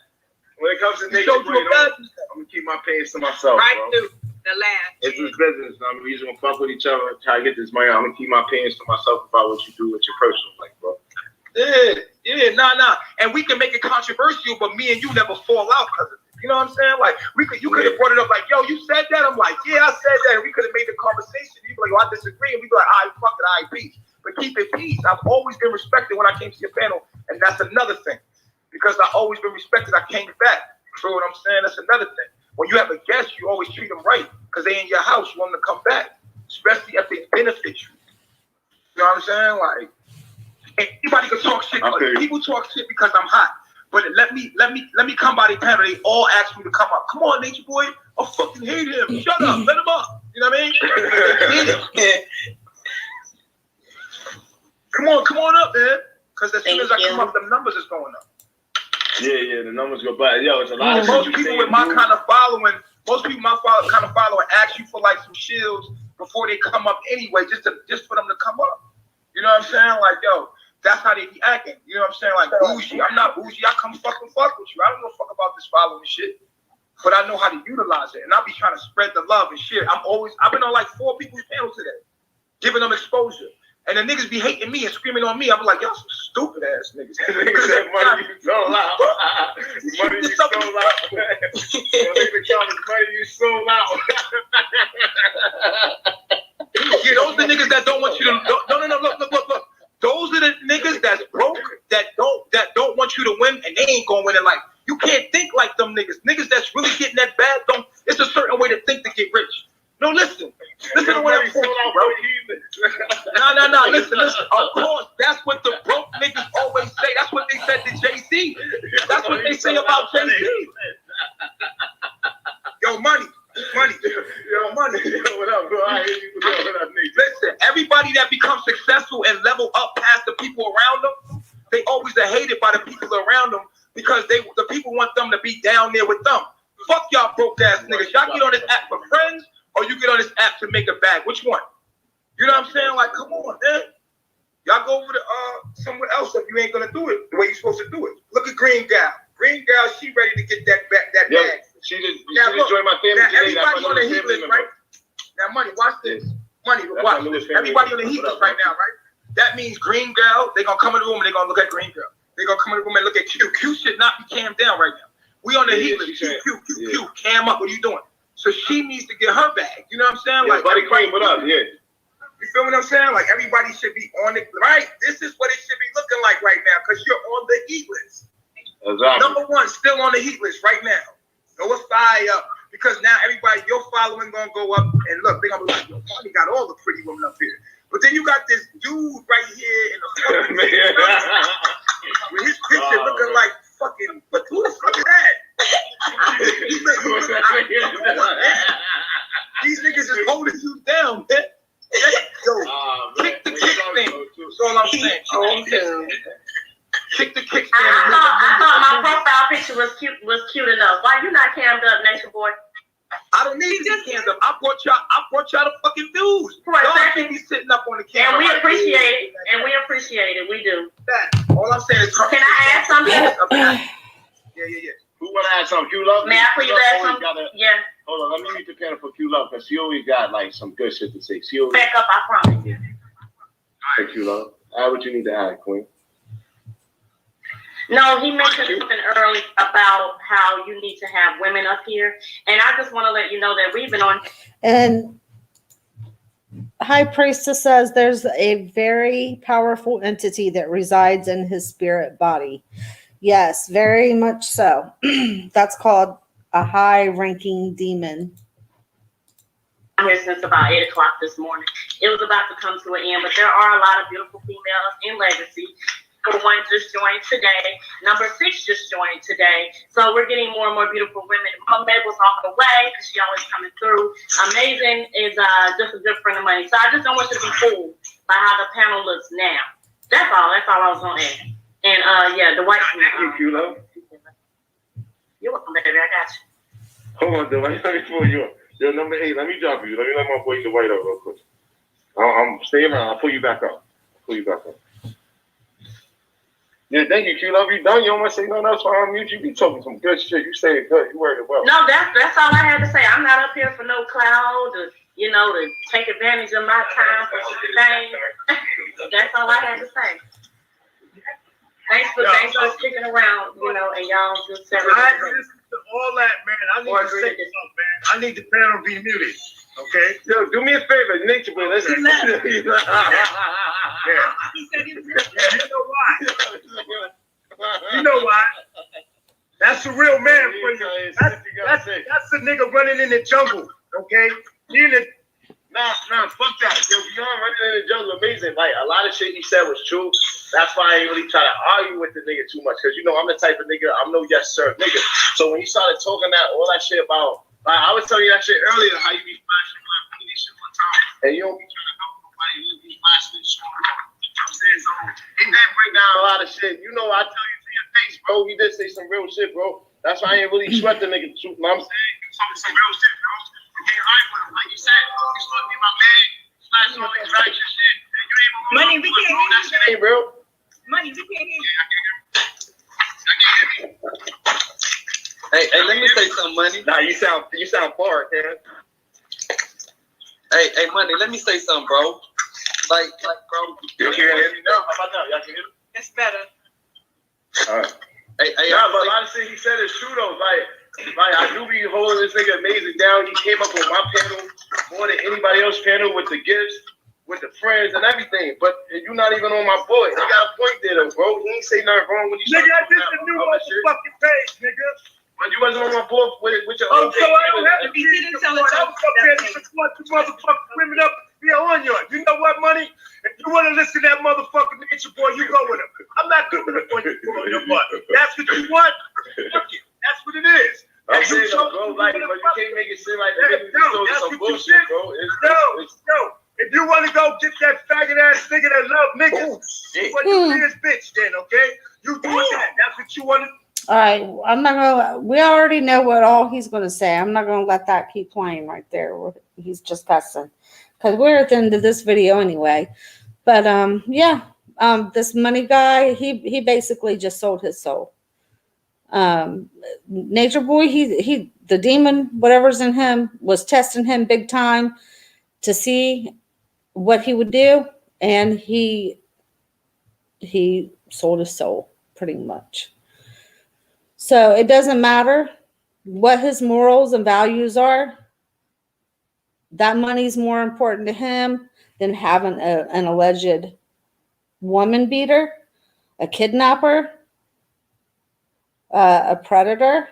C: When it comes to niggas, I'm gonna keep my pants to myself.
E: Right
C: bro.
E: through the last.
C: It's this business. I mean, we just gonna fuck with each other, try to get this money. I'm gonna keep my pants to myself about what you do with your personal life, bro.
B: Yeah, nah. And we can make it controversial, but me and you never fall out because of it. You know what I'm saying? Like you could have brought it up like, yo, you said that. I'm like, yeah, I said that. And we could have made the conversation. You'd be like, oh, I disagree. And we'd be like, all right, fuck it, all right, peace. But keep it peace. I've always been respected when I came to your panel, and that's another thing. Because I've always been respected, I came back. You know what I'm saying? That's another thing. When you have a guest, you always treat them right because they in your house. You want them to come back, especially if they benefit you. You know what I'm saying? Like anybody can talk shit. Okay. People talk shit because I'm hot. But let me come by the panel. They all ask me to come up. Come on, Nature Boy. I fucking hate him. Shut up. Let him up. You know what I mean? Come on up, man. Because as soon as I come up, the numbers is going up.
C: Yeah, the numbers go by. Yo, it's a lot of
B: most people with my kind of following, kind of following ask you for like some shields before they come up anyway, just for them to come up. You know what I'm saying? Like, yo, that's how they be acting. You know what I'm saying? Like, bougie. I'm not bougie. I come fuck with you. I don't know fuck about this following shit. But I know how to utilize it. And I'll be trying to spread the love and shit. I've been on like 4 people's panels today, giving them exposure. And the niggas be hating me and screaming on me. I'm like, y'all some stupid ass niggas.
C: Niggas said money you sold out. Money you sold out. Money you sold out.
B: Yeah, those are the niggas that don't want you to. No. Look. Those are the niggas that's broke, that don't want you to win, and they ain't gonna win in life. You can't think like them niggas. Niggas that's really getting that bad don't. It's a certain way to think to get rich. No, listen to what I'm saying, bro. No. Listen. Of course, that's what the broke niggas always say. That's what they said to Jay-Z. That's what they say about Jay-Z. Yo, money. Yo, money. Yo, what up, bro? I hear you. What up, nigga? Listen, everybody that becomes successful and level up past the people around them, they always are hated by the people around them because the people want them to be down there with them. Fuck y'all broke ass niggas. Y'all get on this app for friends, or you get on this app to make a bag. Which one? You know what I'm saying? Like, come on, man. Y'all go over to somewhere else if you ain't gonna do it the way you're supposed to do it. Look at Green Gal. Green Gal, she ready to get that bag.
C: She just joined my family today.
B: Everybody on the heat list, right? Now, money, watch this. Money, watch this. Everybody on the heat list right now, right? That means Green Girl, they're going to come in the room and they're going to look at Green Girl. They're going to come in the room and look at Q. Q should not be cammed down right now. We on the heat list. Q, cam up. What are you doing? So she needs to get her bag. You know what I'm saying?
C: Yeah, like, buddy, cream, what up? Yeah.
B: You feel what I'm saying? Like, everybody should be on it. Right? This is what it should be looking like right now because you're on the heat list. Exactly. Number 1, still on the heat list right now. Go a thigh up because now everybody, your following gonna go up and look, they're gonna be like, yo, Money got all the pretty women up here. But then you got this dude right here in the fucking with his picture looking like fucking, but who the fuck is that? These niggas is holding you down, man. Yo, kick the kickstand. That's all I'm saying. Kick the kickstand.
F: I thought my profile picture was cute enough. Why you not cammed up, Nature Boy?
B: I don't need to be canned up. I brought y'all the fucking views.
F: For a
B: Y'all
F: second.
B: should be sitting up on the camera.
F: And we
B: right
F: appreciate
B: there.
F: it. And we appreciate it. We do.
B: All I'm saying is,
F: Can I add something?
B: Yeah.
C: Who want to add something? Q Love?
F: May I please add something? Yeah.
C: Hold on, let me meet the panel for Q Love because she always got like some good shit to say. She always.
F: Back up, I promise.
C: All right, Q Love. Add what you need to add, Queen.
F: No, he mentioned something early about how you need to have women up here. And I just want to let you know that we've been on.
A: And High Priestess says there's a very powerful entity that resides in his spirit body. Yes, very much so. That's called a high-ranking demon.
F: I'm here since about 8 o'clock this morning. It was about to come to an end, but there are a lot of beautiful females in Legacy. Number 1 just joined today. Number 6 just joined today. So we're getting more and more beautiful women. Mom Mabel's on her way because she always coming through. Amazing is just a good friend of mine. So I just don't want you to be fooled by how the panel looks now. That's all I was going to add. And yeah, the white.
C: Thank you, Love.
F: You're welcome, baby. I got you.
C: Hold on, Dwight. Let me pull you up. You're number 8. Let me drop you. Let me let my boy Dwight up real quick. I'm staying around. I'll pull you back up. Yeah, thank you, Q Love. You done? You don't want to say nothing else for mute? You be talking some good shit. You say it good. You worded it well.
F: No, that's all I had to say. I'm not up here for no cloud or, to take advantage of my time for things. That's all I had to say. Thanks for sticking around, and y'all just said
D: I listen to all that, man. I need to say something, man. I need the panel to be muted. Okay?
C: Yo, do me a favor, Nature Boy. Let's
D: He said he was You know why? You know why? That's a real man for you. That's a nigga running in the jungle. Okay?
C: Nah, fuck that. Yo, beyond running in the jungle, amazing. Like, a lot of shit he said was true. That's why I ain't really try to argue with the nigga too much. Because, I'm the type of nigga, I'm no yes sir nigga. So when you started talking all that shit about, like, I was telling you that shit earlier, how you be flashing like this shit one time. And you don't be trying to help nobody, you be flashing this shit. You know what I'm saying? So he did break down a lot of shit. I tell you to your face, bro. He did say some real shit, bro. That's why I ain't really sweat the nigga. You know what I'm saying? You told me some real shit, bro. You can't hide with him. Like you said, you supposed to be my man. Flashing all these ratchet shit. And you ain't even
E: Money, we can't hear
C: that shit ain't real.
E: Money, we can't hear you.
G: Hey, let me say something, Money.
C: Nah, you sound far, man.
G: Hey, Money, let me say something, bro. Like, bro.
C: You can hear me now? How about now? Y'all can hear me?
E: That's better.
C: All right.
G: Hey,
C: Nah, but a lot of shit he said is true, though. Like, I do be holding this nigga amazing down. He came up on my panel more than anybody else's panel with the gifts, with the friends and everything. But you're not even on my boy. He got a point there, though, bro. He ain't say nothing wrong when he
D: Nigga, I
C: started
D: just a new motherfucking page, nigga.
C: But you wasn't on my board with your
D: Oh,
C: own
D: so I don't have to
E: If
D: be
E: you didn't tell us
D: I was up there to support you motherfucking women up here on yours. You know what, Money? If you want to listen to that motherfucking Nature Boy, you go with him. I'm not coming up on your butt. That's what you want? Fuck it. That's what it is.
C: I'm saying, bro, like, but you can't make it seem like the niggas is some bullshit, bro.
D: Yo, if you want to go get that faggot ass nigga that love niggas, what you be his bitch then, okay? You do that. That's what you want to.
A: All right, we already know what all he's going to say. I'm not going to let that keep playing right there. He's just cussing because we're at the end of this video anyway. But this Money guy, he basically just sold his soul. Nature Boy, he the demon, whatever's in him, was testing him big time to see what he would do, and he sold his soul pretty much. So it doesn't matter what his morals and values are. That money's more important to him than having an alleged woman beater, a kidnapper, a predator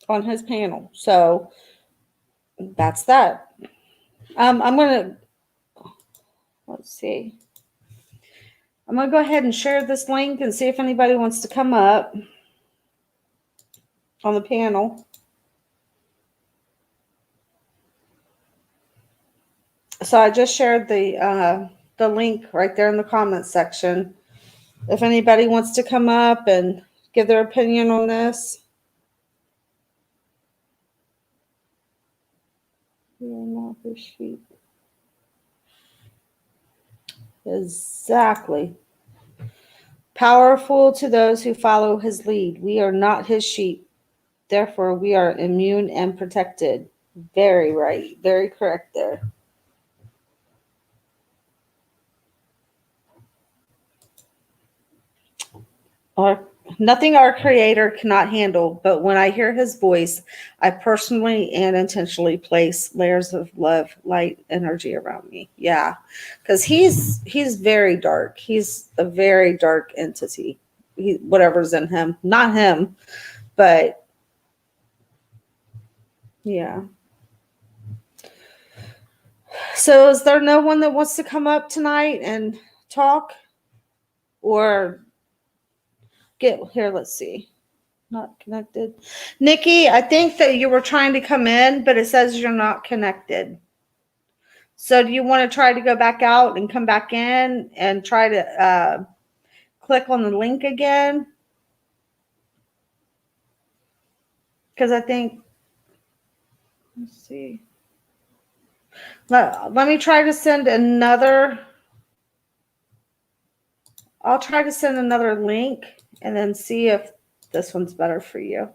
A: on his panel. So that's that. I'm going to, let's see. I'm going to go ahead and share this link and see if anybody wants to come up on the panel. So I just shared the link right there in the comments section. If anybody wants to come up and give their opinion on this. We are not his sheep. Exactly. Powerful to those who follow his lead. We are not his sheep. Therefore, we are immune and protected. Very right. Very correct there. Nothing our Creator cannot handle, but when I hear his voice, I personally and intentionally place layers of love, light, energy around me. Yeah, because he's very dark. He's a very dark entity. Whatever's in him, not him, but yeah. So is there no one that wants to come up tonight and talk or get here? Let's see. Not connected. Nikki, I think that you were trying to come in, but it says you're not connected. So do you want to try to go back out and come back in and try to click on the link again? Because I think, let's see. Let me try to send another. I'll try to send another link and then see if this one's better for you.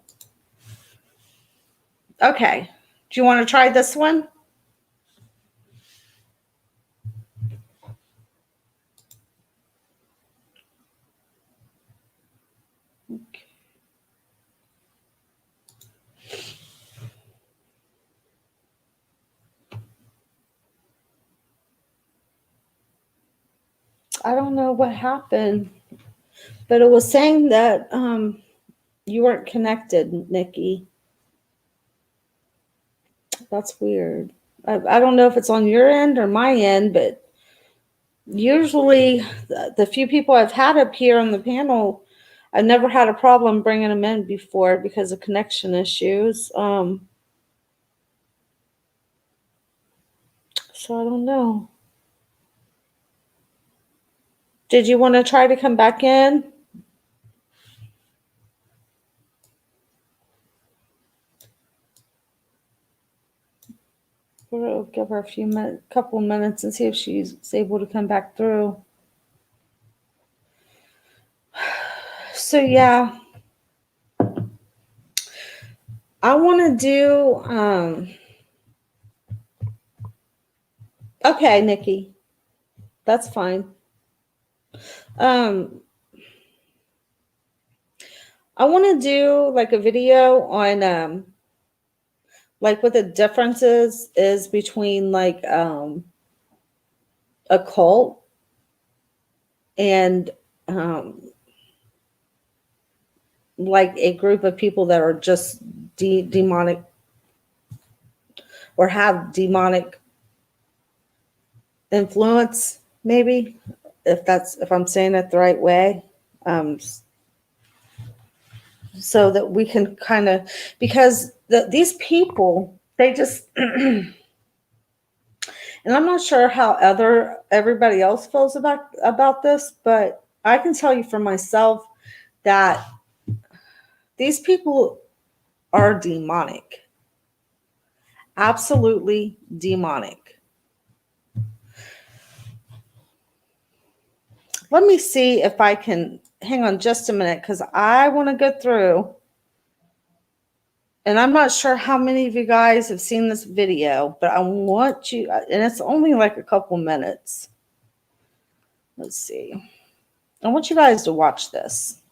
A: Okay. Do you want to try this one? Okay. I don't know what happened, but it was saying that you weren't connected, Nikki. That's weird. I don't know if it's on your end or my end, but usually the few people I've had up here on the panel, I've never had a problem bringing them in before because of connection issues. So I don't know. Did you want to try to come back in? We'll give her a couple of minutes and see if she's able to come back through. So yeah, I want to do. Okay, Nikki, that's fine. I want to do like a video on like what the differences is between like a cult and like a group of people that are just demonic or have demonic influence, maybe, if I'm saying it the right way. So that we can kind of, because these people, they just and I'm not sure how everybody else feels about this, but I can tell you for myself that these people are demonic. Absolutely demonic. Let me see if I can hang on just a minute because I want to go through. And I'm not sure how many of you guys have seen this video, but I want you, and it's only like a couple minutes. Let's see. I want you guys to watch this.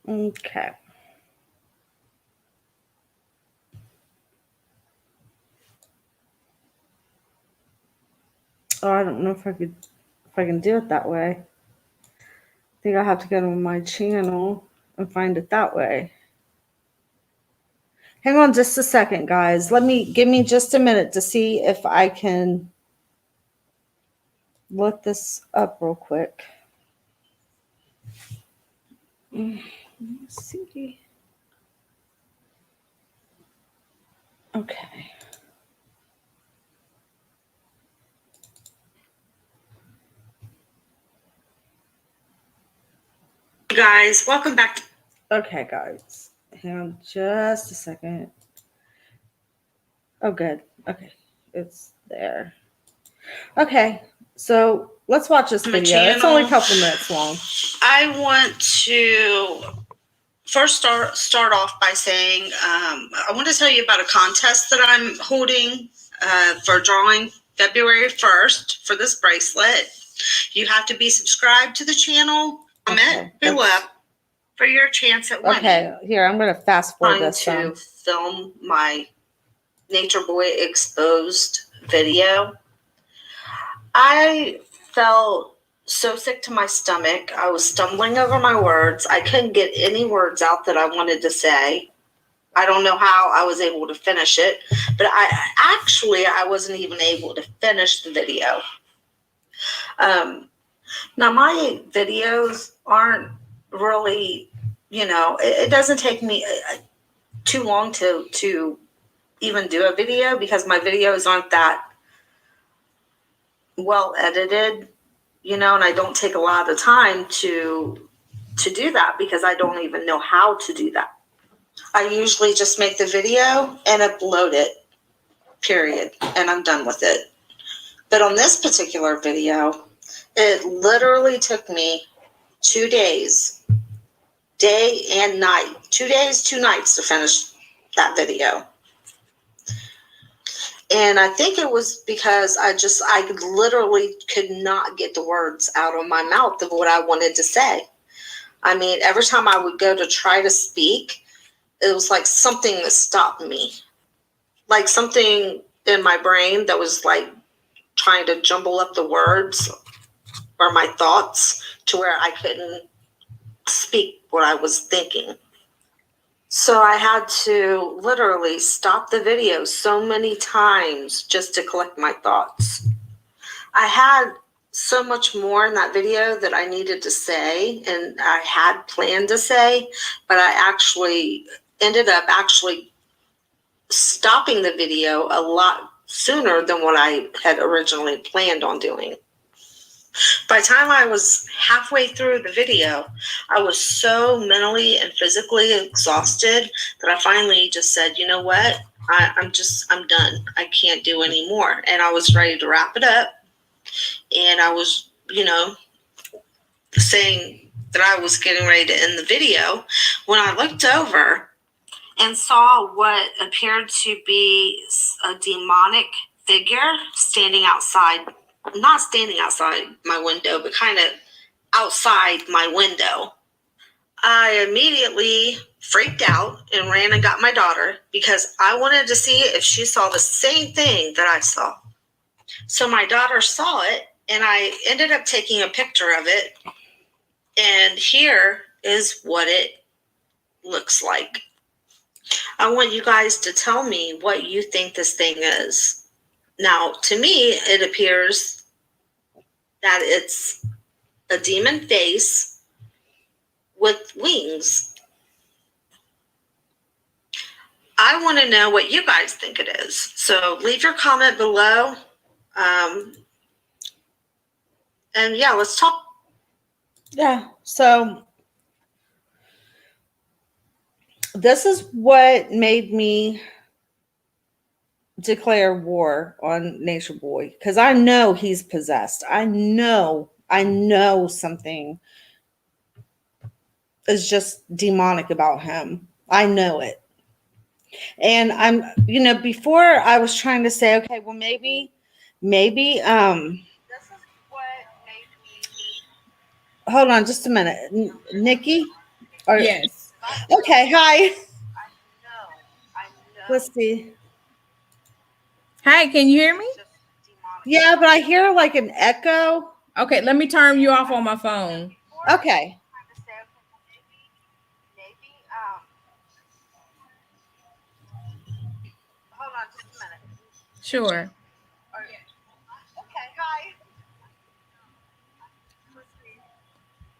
A: Okay. Oh, I don't know if I can do it that way. I think I have to go to my channel and find it that way. Hang on just a second, guys. Give me just a minute to see if I can look this up real quick. Let's see. Okay.
H: Guys, welcome back.
A: Okay, guys. Hang on just a second. Oh, good. Okay. It's there. Okay. So let's watch this video. It's only a couple minutes long.
H: I want to first start off by saying I want to tell you about a contest that I'm holding for drawing February 1st for this bracelet. You have to be subscribed to the channel. Comment below for your chance at winning.
A: Okay, here, I'm going to fast forward this.
H: Trying to film my Nature Boy Exposed video. I felt so sick to my stomach. I was stumbling over my words. I couldn't get any words out that I wanted to say. I don't know how I was able to finish it, but I wasn't even able to finish the video. Now my videos aren't really, it doesn't take me too long to even do a video because my videos aren't that well edited, and I don't take a lot of time to do that because I don't even know how to do that. I usually just make the video and upload it, period, and I'm done with it. But on this particular video, it literally took me 2 days, day and night, 2 days, 2 nights to finish that video. And I think it was because I literally could not get the words out of my mouth of what I wanted to say. I mean, every time I would go to try to speak, it was like something that stopped me. Like something in my brain that was like trying to jumble up the words or my thoughts to where I couldn't speak what I was thinking. So I had to literally stop the video so many times just to collect my thoughts. I had so much more in that video that I needed to say and I had planned to say, but I actually ended up stopping the video a lot sooner than what I had originally planned on doing. By the time I was halfway through the video, I was so mentally and physically exhausted that I finally just said, you know what? I'm done. I can't do any more. And I was ready to wrap it up. And I was, saying that I was getting ready to end the video when I looked over and saw what appeared to be a demonic figure standing outside. Not standing outside my window, but kind of outside my window. I immediately freaked out and ran and got my daughter because I wanted to see if she saw the same thing that I saw. So my daughter saw it and I ended up taking a picture of it. And here is what it looks like. I want you guys to tell me what you think this thing is. Now, to me, it appears that it's a demon face with wings. I want to know what you guys think it is. So leave your comment below. And yeah, let's talk.
A: Yeah, so this is what made me declare war on Nature Boy because I know he's possessed. I know something is just demonic about him. I know it. And I'm, before I was trying to say, okay, well, maybe, this is what made me. Hold on just a minute. Nikki?
I: Yes.
A: Okay, hi. I know. Let's see.
I: Hi, can you hear me?
A: Yeah, but I hear like an echo.
I: Okay, let me turn you off on my phone.
A: Okay. on just a minute.
I: Sure.
A: Okay, hi.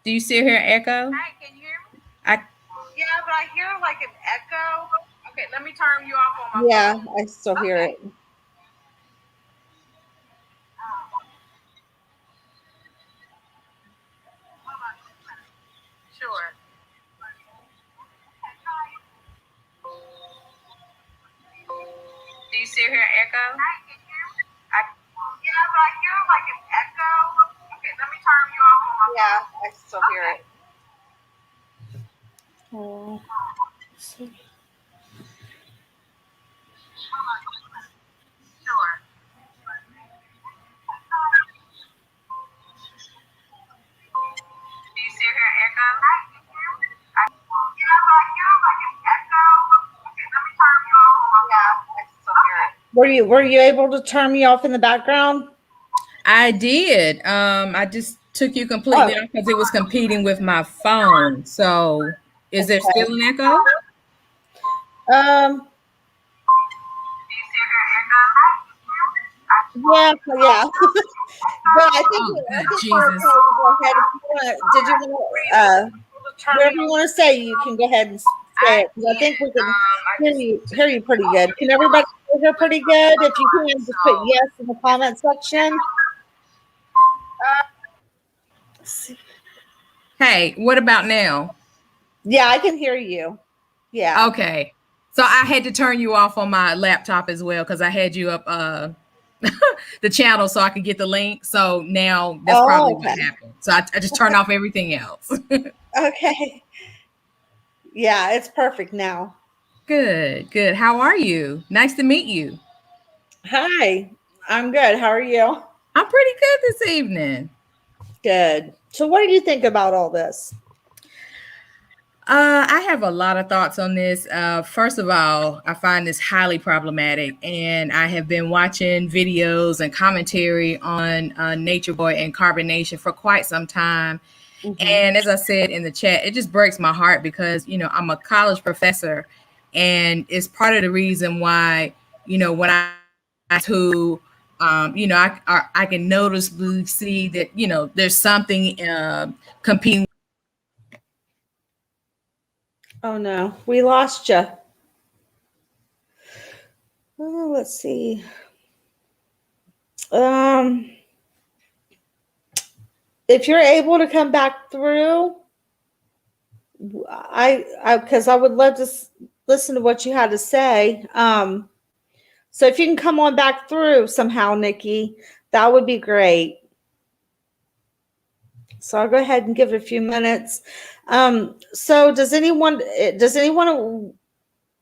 I: Do you still hear echo?
A: Hi, can you hear me?
I: I
A: Yeah, but I hear like an echo. Okay, let me turn you off on my phone. I still hear it. Sure. Do you still hear echo? Hi, can you hear me? Yeah, but I hear like an echo. Okay, let me turn you off on my phone. Yeah, I still hear it. Oh. Sure. Do you still hear echo? Yeah, but I hear like an echo. Okay, let me turn you off. Yeah, I still hear it. Were you able to turn me off in the background?
I: I did. I just took you completely off because it was competing with my phone. So is there still an echo?
A: Yeah. But I think
I: Jesus.
A: we're okay to go ahead. Did you want whatever you want to say, you can go ahead and say it. 'Cause I think we can hear you pretty good. Can everybody hear pretty good? If you can, just put yes in the comment section.
I: Hey, what about now?
A: Yeah, I can hear you. Yeah.
I: Okay. So I had to turn you off on my laptop as well because I had you up the channel so I could get the link. So now that's probably what happened. So I just turned off everything else.
A: Okay. Yeah, it's perfect now.
I: Good, good. How are you? Nice to meet you.
A: Hi, I'm good. How are you?
I: I'm pretty good this evening.
A: Good. So what do you think about all this?
I: I have a lot of thoughts on this. First of all, I find this highly problematic, and I have been watching videos and commentary on Nature Boy and Carbon Nation for quite some time. Mm-hmm. And as I said in the chat, it just breaks my heart because, I'm a college professor, and it's part of the reason why, when I who, I can noticeably see that, there's something competing.
A: Oh no, we lost you. Oh, let's see. If you're able to come back through, because I would love to listen to what you had to say. So if you can come on back through somehow, Nikki, that would be great. So I'll go ahead and give it a few minutes. So does anyone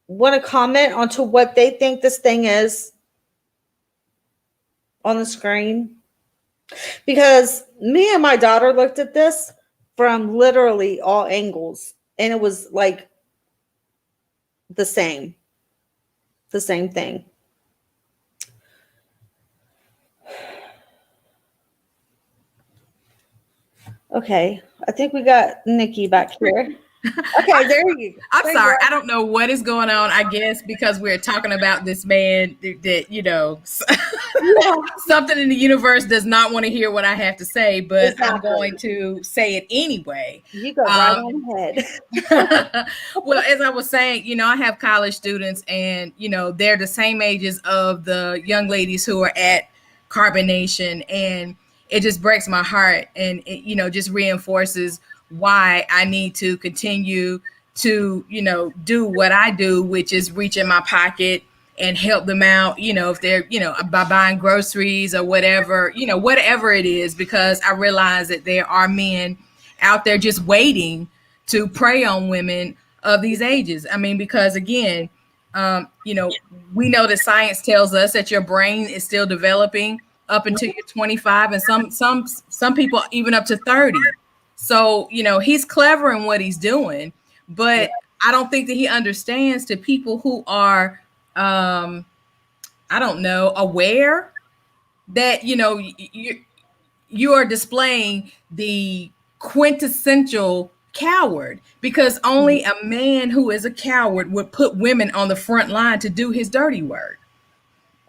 A: want to comment onto what they think this thing is on the screen? Because me and my daughter looked at this from literally all angles, and it was like the same thing. Okay, I think we got Nikki back here. Okay, there you go.
I: I'm sorry. I don't know what is going on. I guess because we're talking about this man that, something in the universe does not want to hear what I have to say, but exactly. I'm going to say it anyway.
A: You go right on ahead.
I: Well, as I was saying, I have college students, and, they're the same ages of the young ladies who are at Carbon Nation, and it just breaks my heart, and it, just reinforces why I need to continue to, do what I do, which is reach in my pocket and help them out, if they're, by buying groceries or whatever, whatever it is, because I realize that there are men out there just waiting to prey on women of these ages. I mean, because again, we know that science tells us that your brain is still developing up until you're 25, and some people even up to 30. So, he's clever in what he's doing, but I don't think that he understands to people who are, I don't know, aware that, you are displaying the quintessential coward, because only a man who is a coward would put women on the front line to do his dirty work.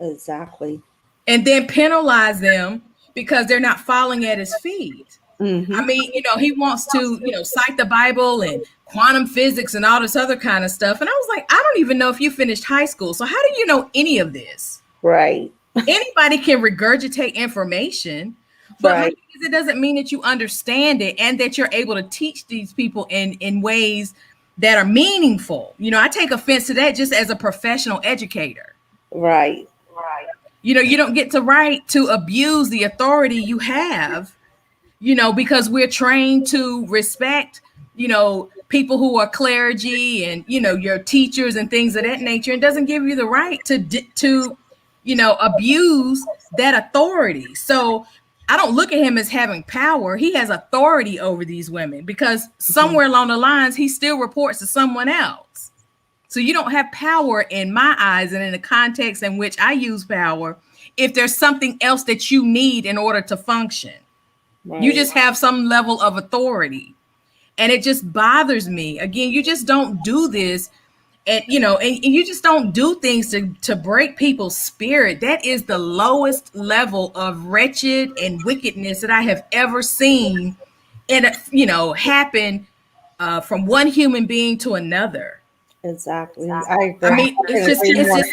A: Exactly.
I: And then penalize them because they're not following at his feet.
A: Mm-hmm.
I: I mean, he wants to, cite the Bible and quantum physics and all this other kind of stuff. And I was like, I don't even know if you finished high school. So how do you know any of this?
A: Right.
I: Anybody can regurgitate information, but
A: Right.
I: it doesn't mean that you understand it and that you're able to teach these people in ways that are meaningful. I take offense to that just as a professional educator.
A: Right.
I: You don't get to abuse the authority you have, because we're trained to respect, people who are clergy and, your teachers and things of that nature. It doesn't give you the right to abuse that authority. So I don't look at him as having power. He has authority over these women because somewhere along the lines, he still reports to someone else. So you don't have power in my eyes and in the context in which I use power if there's something else that you need in order to function. Right. You just have some level of authority. And it just bothers me. Again, you just don't do this. And you just don't do things to break people's spirit. That is the lowest level of wretched and wickedness that I have ever seen happen from one human being to another.
A: Exactly.
I: I mean, it's just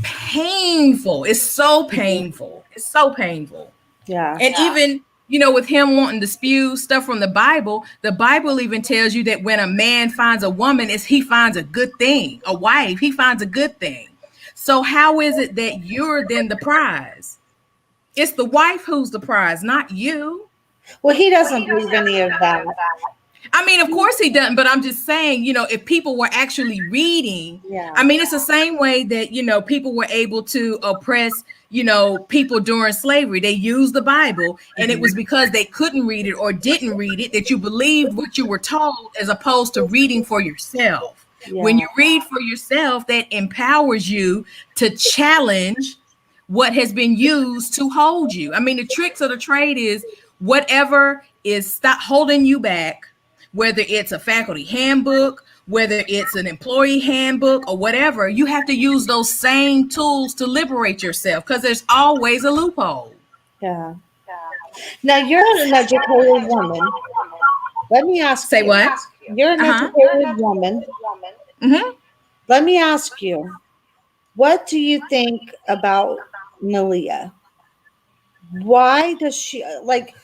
I: painful. It's so painful. It's so painful.
A: Yeah.
I: And even, with him wanting to spew stuff from the Bible even tells you that when a man finds a woman, he finds a good thing. A wife, he finds a good thing. So how is it that you're then the prize? It's the wife who's the prize, not you.
A: Well, he doesn't believe any of that.
I: I mean, of course he doesn't, but I'm just saying, if people were actually reading, I mean, it's the same way that, people were able to oppress, people during slavery. They used the Bible, and it was because they couldn't read it or didn't read it that you believed what you were told as opposed to reading for yourself. Yeah. When you read for yourself, that empowers you to challenge what has been used to hold you. I mean, the tricks of the trade is whatever is stop holding you back, whether it's a faculty handbook, whether it's an employee handbook or whatever, you have to use those same tools to liberate yourself because there's always a loophole.
A: Yeah. Now you're an educated woman. Let me ask
I: you. Say what?
A: You're an educated woman.
I: Mm-hmm.
A: Let me ask you, what do you think about Malia? Why does she like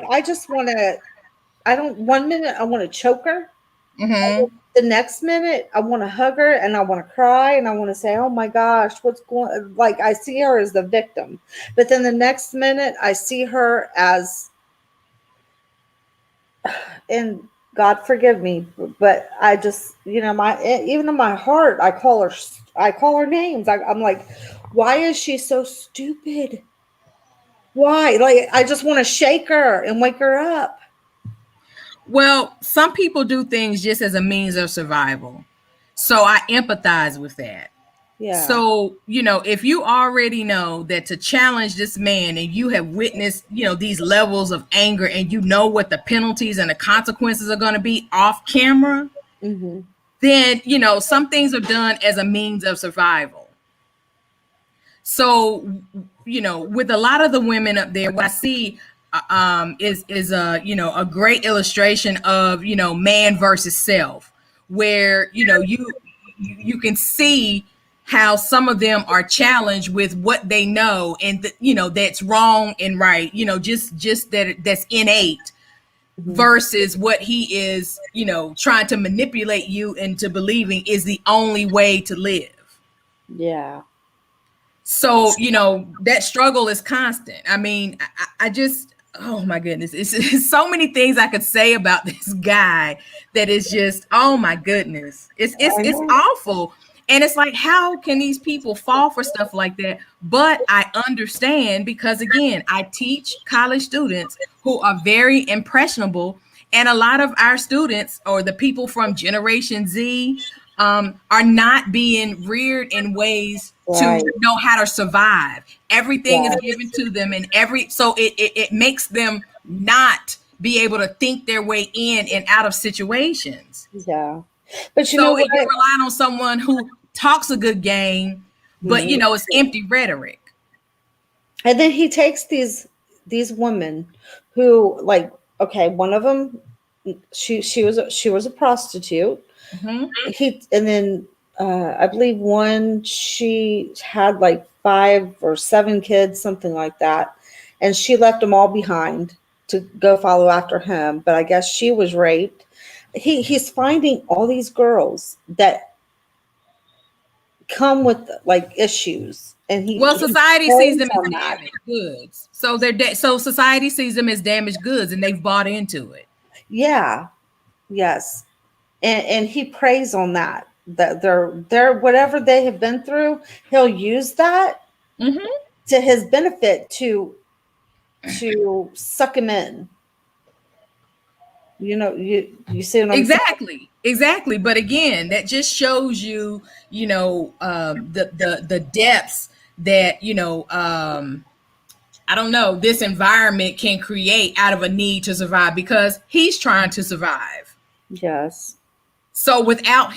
A: I just want to, one minute I want to choke her.
I: Mm-hmm.
A: The next minute I want to hug her and I want to cry and I want to say, oh my gosh, what's going, I see her as the victim. But then the next minute I see her as, and God forgive me, but I just, even in my heart, I call her names. I'm like, why is she so stupid? Why? I just want to shake her and wake her up.
I: Well, some people do things just as a means of survival. So I empathize with that.
A: Yeah.
I: So, if you already know that to challenge this man and you have witnessed, these levels of anger and you know what the penalties and the consequences are going to be off camera,
A: mm-hmm.
I: then, some things are done as a means of survival. So, with a lot of the women up there, what I see is a great illustration of, man versus self, where, you can see how some of them are challenged with what they know and, that's wrong and right, just that's innate mm-hmm. versus what he is, trying to manipulate you into believing is the only way to live.
A: Yeah.
I: So, that struggle is constant. I mean, I just, oh my goodness, it's so many things I could say about this guy that is just, oh my goodness, it's awful. And it's like, how can these people fall for stuff like that? But I understand because, again, I teach college students who are very impressionable. And a lot of our students or the people from Generation Z are not being reared in ways to know how to survive. Everything is given to them so it makes them not be able to think their way in and out of situations.
A: Yeah. But
I: you know what? You're relying on someone who talks a good game, but you know, it's empty rhetoric.
A: And then he takes these women who, like, okay, one of them, she was a prostitute. And then I believe one, she had like 5 or 7 kids, something like that, and she left them all behind to go follow after him. But I guess she was raped. He's finding all these girls that come with like issues, and
I: society sees them as damaged goods. So so society sees them as damaged goods, and they've bought into it.
A: Yeah. Yes. And he preys on that they're whatever they have been through, he'll use that to his benefit to suck him in. You know, you see what I'm saying?
I: Exactly. But again, that just shows you, you know, the depths that, you know, I don't know, this environment can create out of a need to survive, because he's trying to survive.
A: Yes.
I: So without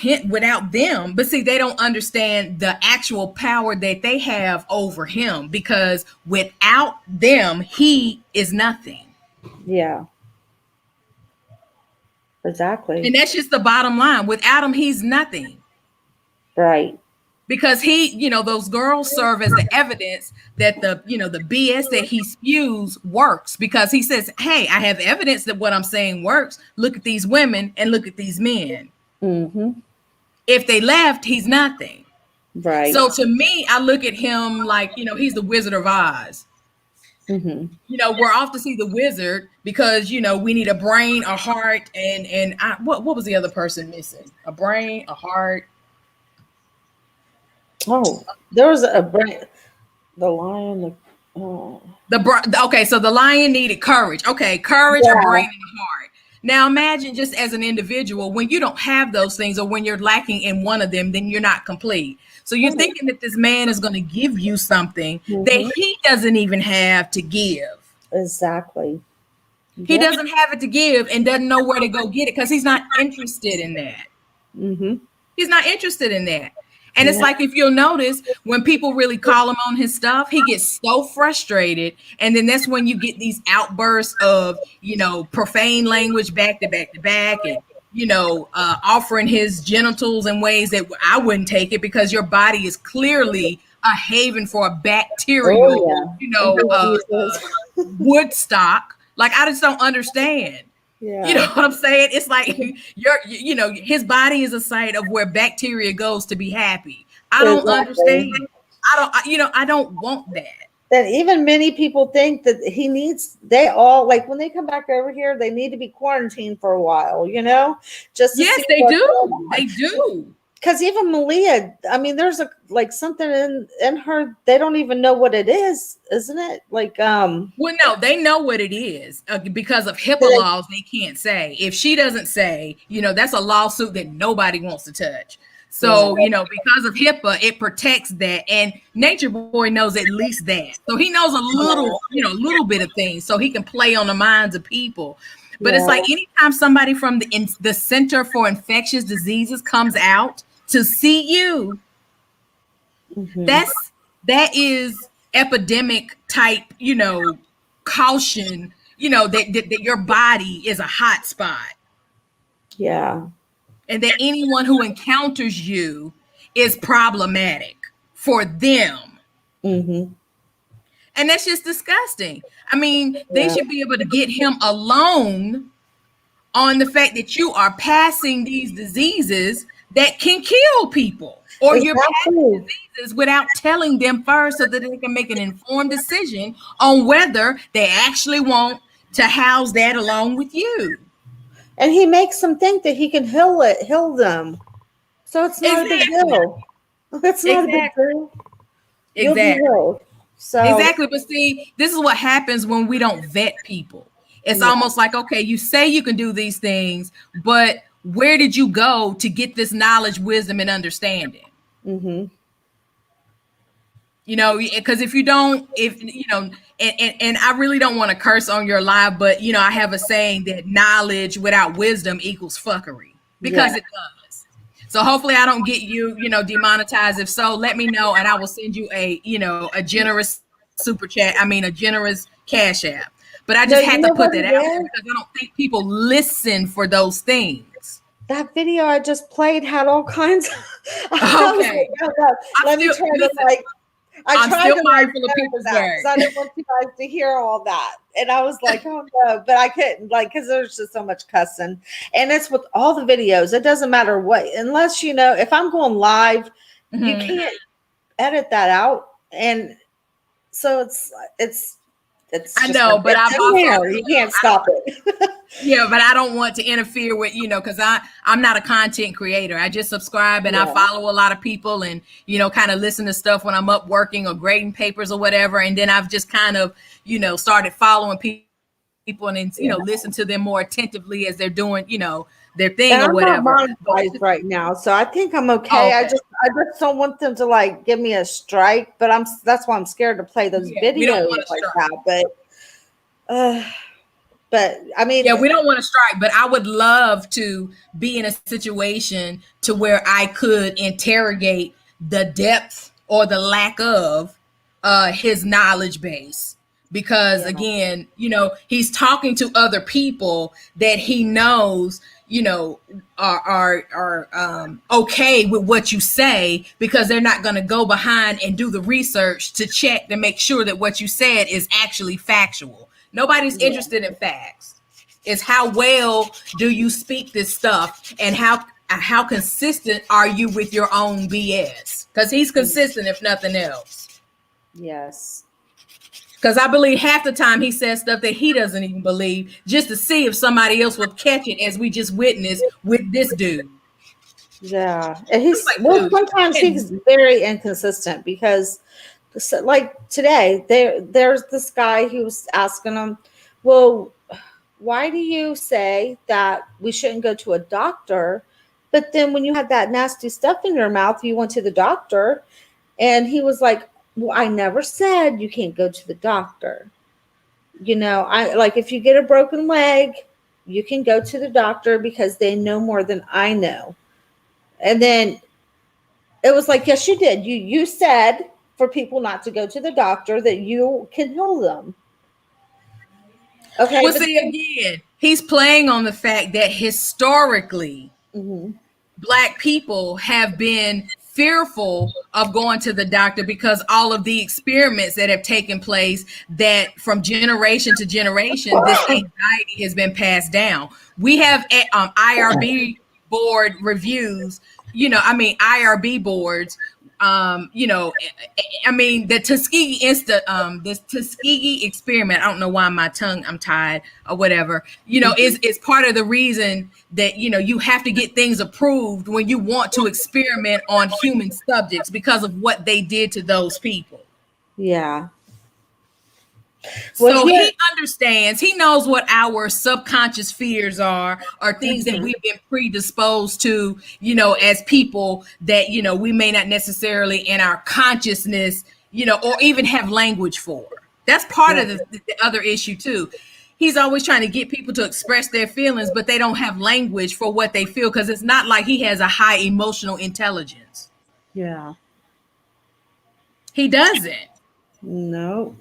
I: them, but see, they don't understand the actual power that they have over him, because without them, he is nothing.
A: Yeah. Exactly.
I: And that's just the bottom line. Without him, he's nothing.
A: Right.
I: Because he, you know, those girls serve as the evidence that the BS that he spews works, because he says, hey, I have evidence that what I'm saying works. Look at these women and look at these men. If they left, he's nothing.
A: Right.
I: So to me, I look at him like, you know, he's the Wizard of Oz. You know, we're off to see the wizard because, you know, we need a brain, a heart, and what was the other person missing? A brain, a heart.
A: Oh, there was a brain. The lion.
I: Okay, so the lion needed courage. Okay, courage, a brain, and a heart. Now imagine, just as an individual, when you don't have those things, or when you're lacking in one of them, then you're not complete. So you're thinking that this man is going to give you something that he doesn't even have to give.
A: Exactly.
I: He doesn't have it to give and doesn't know where to go get it, because he's not interested in that. He's not interested in that. And it's like, if you'll notice, when people really call him on his stuff, he gets so frustrated. And then that's when you get these outbursts of, you know, profane language back to back to back, and, you know, offering his genitals in ways that I wouldn't take it, because your body is clearly a haven for a bacterial, you know, Woodstock. Like, I just don't understand. You know what I'm saying? It's like you know, his body is a site of where bacteria goes to be happy. I don't understand. I don't want that.
A: That even many people think that they all, like, when they come back over here, they need to be quarantined for a while, you know?
I: Yes, they do. They do.
A: Because even Malia, I mean, there's something in her, they don't even know what it is, isn't it? Like,
I: well, no, they know what it is, because of HIPAA laws. They can't say. If she doesn't say, you know, that's a lawsuit that nobody wants to touch. So, you know, because of HIPAA, it protects that. And Nature Boy knows at least that. So he knows a little bit of things, so he can play on the minds of people. But it's like, anytime somebody from the Center for Infectious Diseases comes out to see you, that is epidemic type, you know, caution, you know, that your body is a hot spot.
A: Yeah.
I: And that anyone who encounters you is problematic for them. And that's just disgusting. I mean, they should be able to get him alone on the fact that you are passing these diseases that can kill people, or you're passing diseases without telling them first, so that they can make an informed decision on whether they actually want to house that along with you.
A: And he makes them think that he can heal them. So it's not a big deal. It's not a big deal.
I: Exactly. Exactly. But see, this is what happens when we don't vet people. It's almost like, okay, you say you can do these things, but where did you go to get this knowledge, wisdom, and understanding? You know, because if you don't, and I really don't want to curse on your live, but, you know, I have a saying that knowledge without wisdom equals fuckery, because it does. So hopefully I don't get you, demonetized. If so, let me know and I will send you a generous super chat. I mean, a generous cash app. But I
A: No,
I: just
A: you
I: had
A: know
I: to put
A: what
I: that
A: it
I: out there
A: is?
I: because I don't think people listen for those things.
A: That video I just played had all kinds. I was
I: Okay.
A: like, oh, let me try to like.
I: I'm
A: tried
I: still
A: to
I: mindful of
A: edit
I: people's
A: that
I: words.
A: because I didn't want you guys to hear all that, and I was like, oh no, but I couldn't because there's just so much cussing, and it's with all the videos. It doesn't matter what, unless if I'm going live, you can't edit that out, and so it's
I: I
A: just
I: know, but
A: it's
I: I've
A: in
I: also
A: there. You can't stop it.
I: Yeah, but I don't want to interfere with, because I'm not a content creator. I just subscribe and I follow a lot of people and, kind of listen to stuff when I'm up working or grading papers or whatever. And then I've just kind of, started following people and then, listen to them more attentively as they're doing, their thing
A: And
I: or
A: I'm not
I: whatever.
A: monetized right now, so I think I'm okay. I just don't want them to like give me a strike, but that's why I'm scared to play those
I: we don't
A: videos
I: want to
A: like
I: strike.
A: that. But I mean,
I: yeah, we don't want to strike, but I would love to be in a situation to where I could interrogate the depth or the lack of his knowledge base. Because again, he's talking to other people that he knows, are okay with what you say because they're not going to go behind and do the research to check to make sure that what you said is actually factual. Nobody's interested in facts. It's how well do you speak this stuff and how consistent are you with your own BS? Because he's consistent, if nothing else.
A: Yes.
I: Because I believe half the time he says stuff that he doesn't even believe just to see if somebody else will catch it, as we just witnessed with this dude.
A: Yeah. And sometimes he's very inconsistent because like today there's this guy who was asking him, well, why do you say that we shouldn't go to a doctor, but then when you had that nasty stuff in your mouth you went to the doctor? And he was like, well, I never said you can't go to the doctor. I like, if you get a broken leg you can go to the doctor because they know more than I know. And then it was like, yes, you did. You said for people not to go to the doctor, that you can heal them. Okay.
I: Well, see, again, he's playing on the fact that historically, Black people have been fearful of going to the doctor because all of the experiments that have taken place, that from generation to generation, this anxiety has been passed down. We have IRB board reviews, IRB boards. The Tuskegee experiment. I don't know why I'm tired or whatever, is part of the reason that, you have to get things approved when you want to experiment on human subjects because of what they did to those people.
A: Yeah.
I: So he understands, he knows what our subconscious fears are things that we've been predisposed to, as people that, we may not necessarily in our consciousness, or even have language for. That's part of the other issue too. He's always trying to get people to express their feelings, but they don't have language for what they feel because it's not like he has a high emotional intelligence.
A: Yeah.
I: He doesn't.
A: No.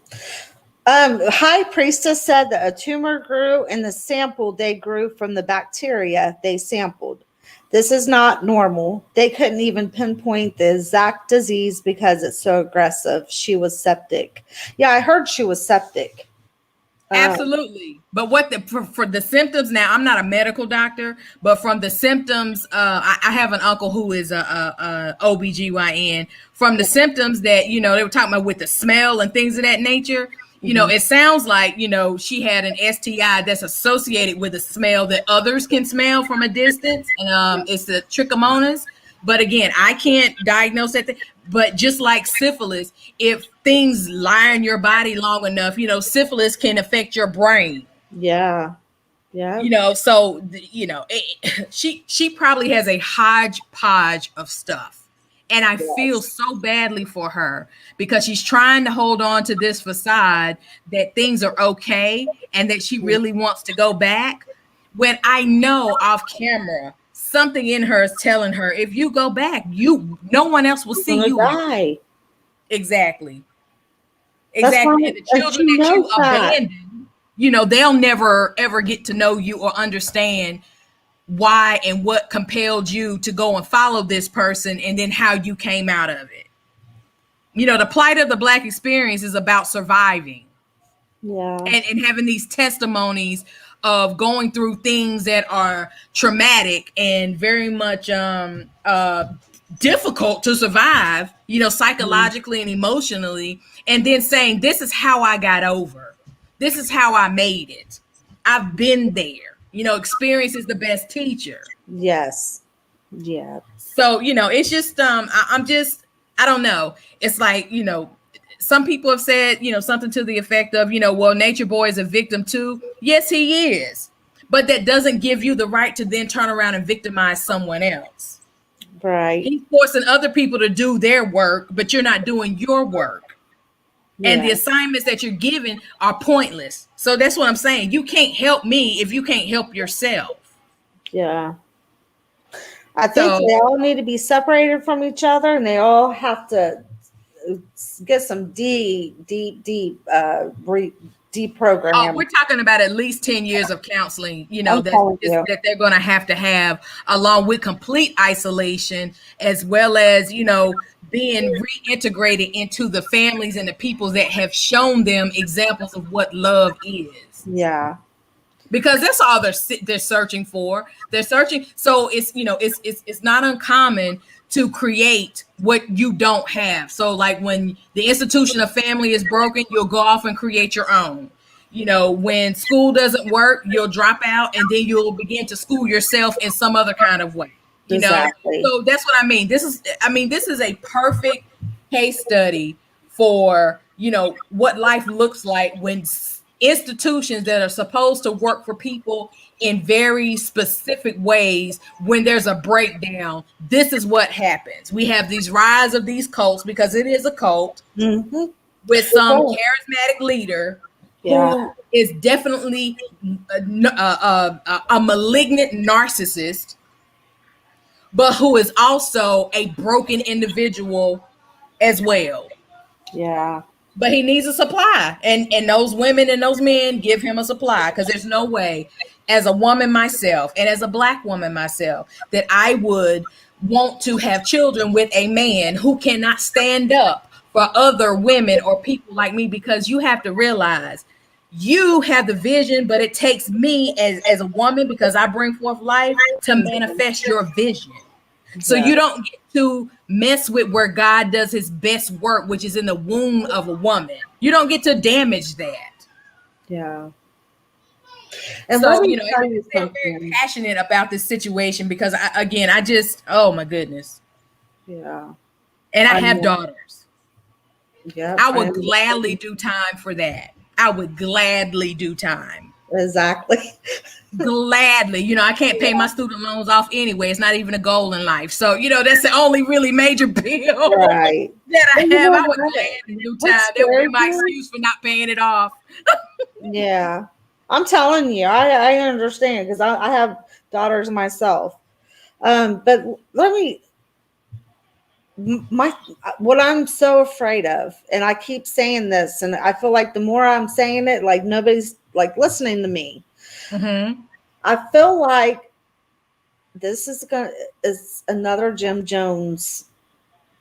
A: High Priestess said that a tumor grew in the sample they grew from the bacteria they sampled. This is not normal. They couldn't even pinpoint the exact disease because it's so aggressive. She was septic. Yeah, I heard she was septic.
I: Absolutely. But for the symptoms, now I'm not a medical doctor, but from the symptoms, I have an uncle who is a OBGYN. From the symptoms that, they were talking about with the smell and things of that nature, it sounds like, she had an STI that's associated with a smell that others can smell from a distance. And it's the trichomonas. But again, I can't diagnose that. But just like syphilis, if things lie in your body long enough, syphilis can affect your brain.
A: Yeah. Yeah.
I: So, she probably has a hodgepodge of stuff. And I feel so badly for her because she's trying to hold on to this facade that things are okay and that she really wants to go back. When I know off camera, something in her is telling her, if you go back, no one else will see you.
A: Die.
I: Exactly.
A: That's
I: Exactly.
A: why-
I: And the children
A: she
I: that you
A: knows that.
I: abandon, they'll never ever get to know you or understand why and what compelled you to go and follow this person, and then how you came out of it. The plight of the Black experience is about surviving.
A: Yeah.
I: And having these testimonies of going through things that are traumatic and very much difficult to survive, psychologically and emotionally, and then saying, this is how I got over. This is how I made it. I've been there. Experience is the best teacher.
A: Yes. Yeah.
I: So, it's just I don't know. It's like, some people have said, something to the effect of, well, Nature Boy is a victim too. Yes, he is. But that doesn't give you the right to then turn around and victimize someone else.
A: Right.
I: He's forcing other people to do their work, but you're not doing your work.
A: Yeah.
I: And the assignments that you're given are pointless. So that's what I'm saying. You can't help me if you can't help yourself.
A: Yeah. I think they all need to be separated from each other, and they all have to get some deep deprogramming.
I: Oh, we're talking about at least 10 years of counseling, that they're going to have along with complete isolation, as well as, being reintegrated into the families and the people that have shown them examples of what love is.
A: Yeah.
I: Because that's all they're searching for. They're searching. So it's not uncommon to create what you don't have. So like when the institution of family is broken, you'll go off and create your own. When school doesn't work, you'll drop out and then you'll begin to school yourself in some other kind of way.
A: Exactly.
I: So that's what I mean. This is a perfect case study for, what life looks like when institutions that are supposed to work for people in very specific ways, when there's a breakdown, this is what happens. We have these rise of these cults, because it is a cult, with some charismatic leader who is definitely a malignant narcissist, but who is also a broken individual as well.
A: Yeah.
I: But he needs a supply, and those women and those men give him a supply, because there's no way, as a woman myself and as a Black woman myself, that I would want to have children with a man who cannot stand up for other women or people like me, because you have to realize you have the vision, but it takes me as a woman, because I bring forth life, to manifest your vision. So you don't get to mess with where God does his best work, which is in the womb of a woman. You don't get to damage that.
A: Yeah. And
I: so,
A: I'm
I: very passionate about this situation, because I just, oh my goodness.
A: Yeah.
I: And I have daughters.
A: Yeah.
I: I would gladly do time for that. I would gladly do time.
A: Exactly.
I: Gladly. I can't pay my student loans off anyway. It's not even a goal in life. So, that's the only really major bill
A: right.
I: that I have. I would gladly do time. That would be my excuse for not paying it off.
A: Yeah. I'm telling you, I understand, because I have daughters myself. But what I'm so afraid of, and I keep saying this, and I feel like the more I'm saying it, like nobody's like listening to me.
I: Mm-hmm.
A: I feel like this is another Jim Jones.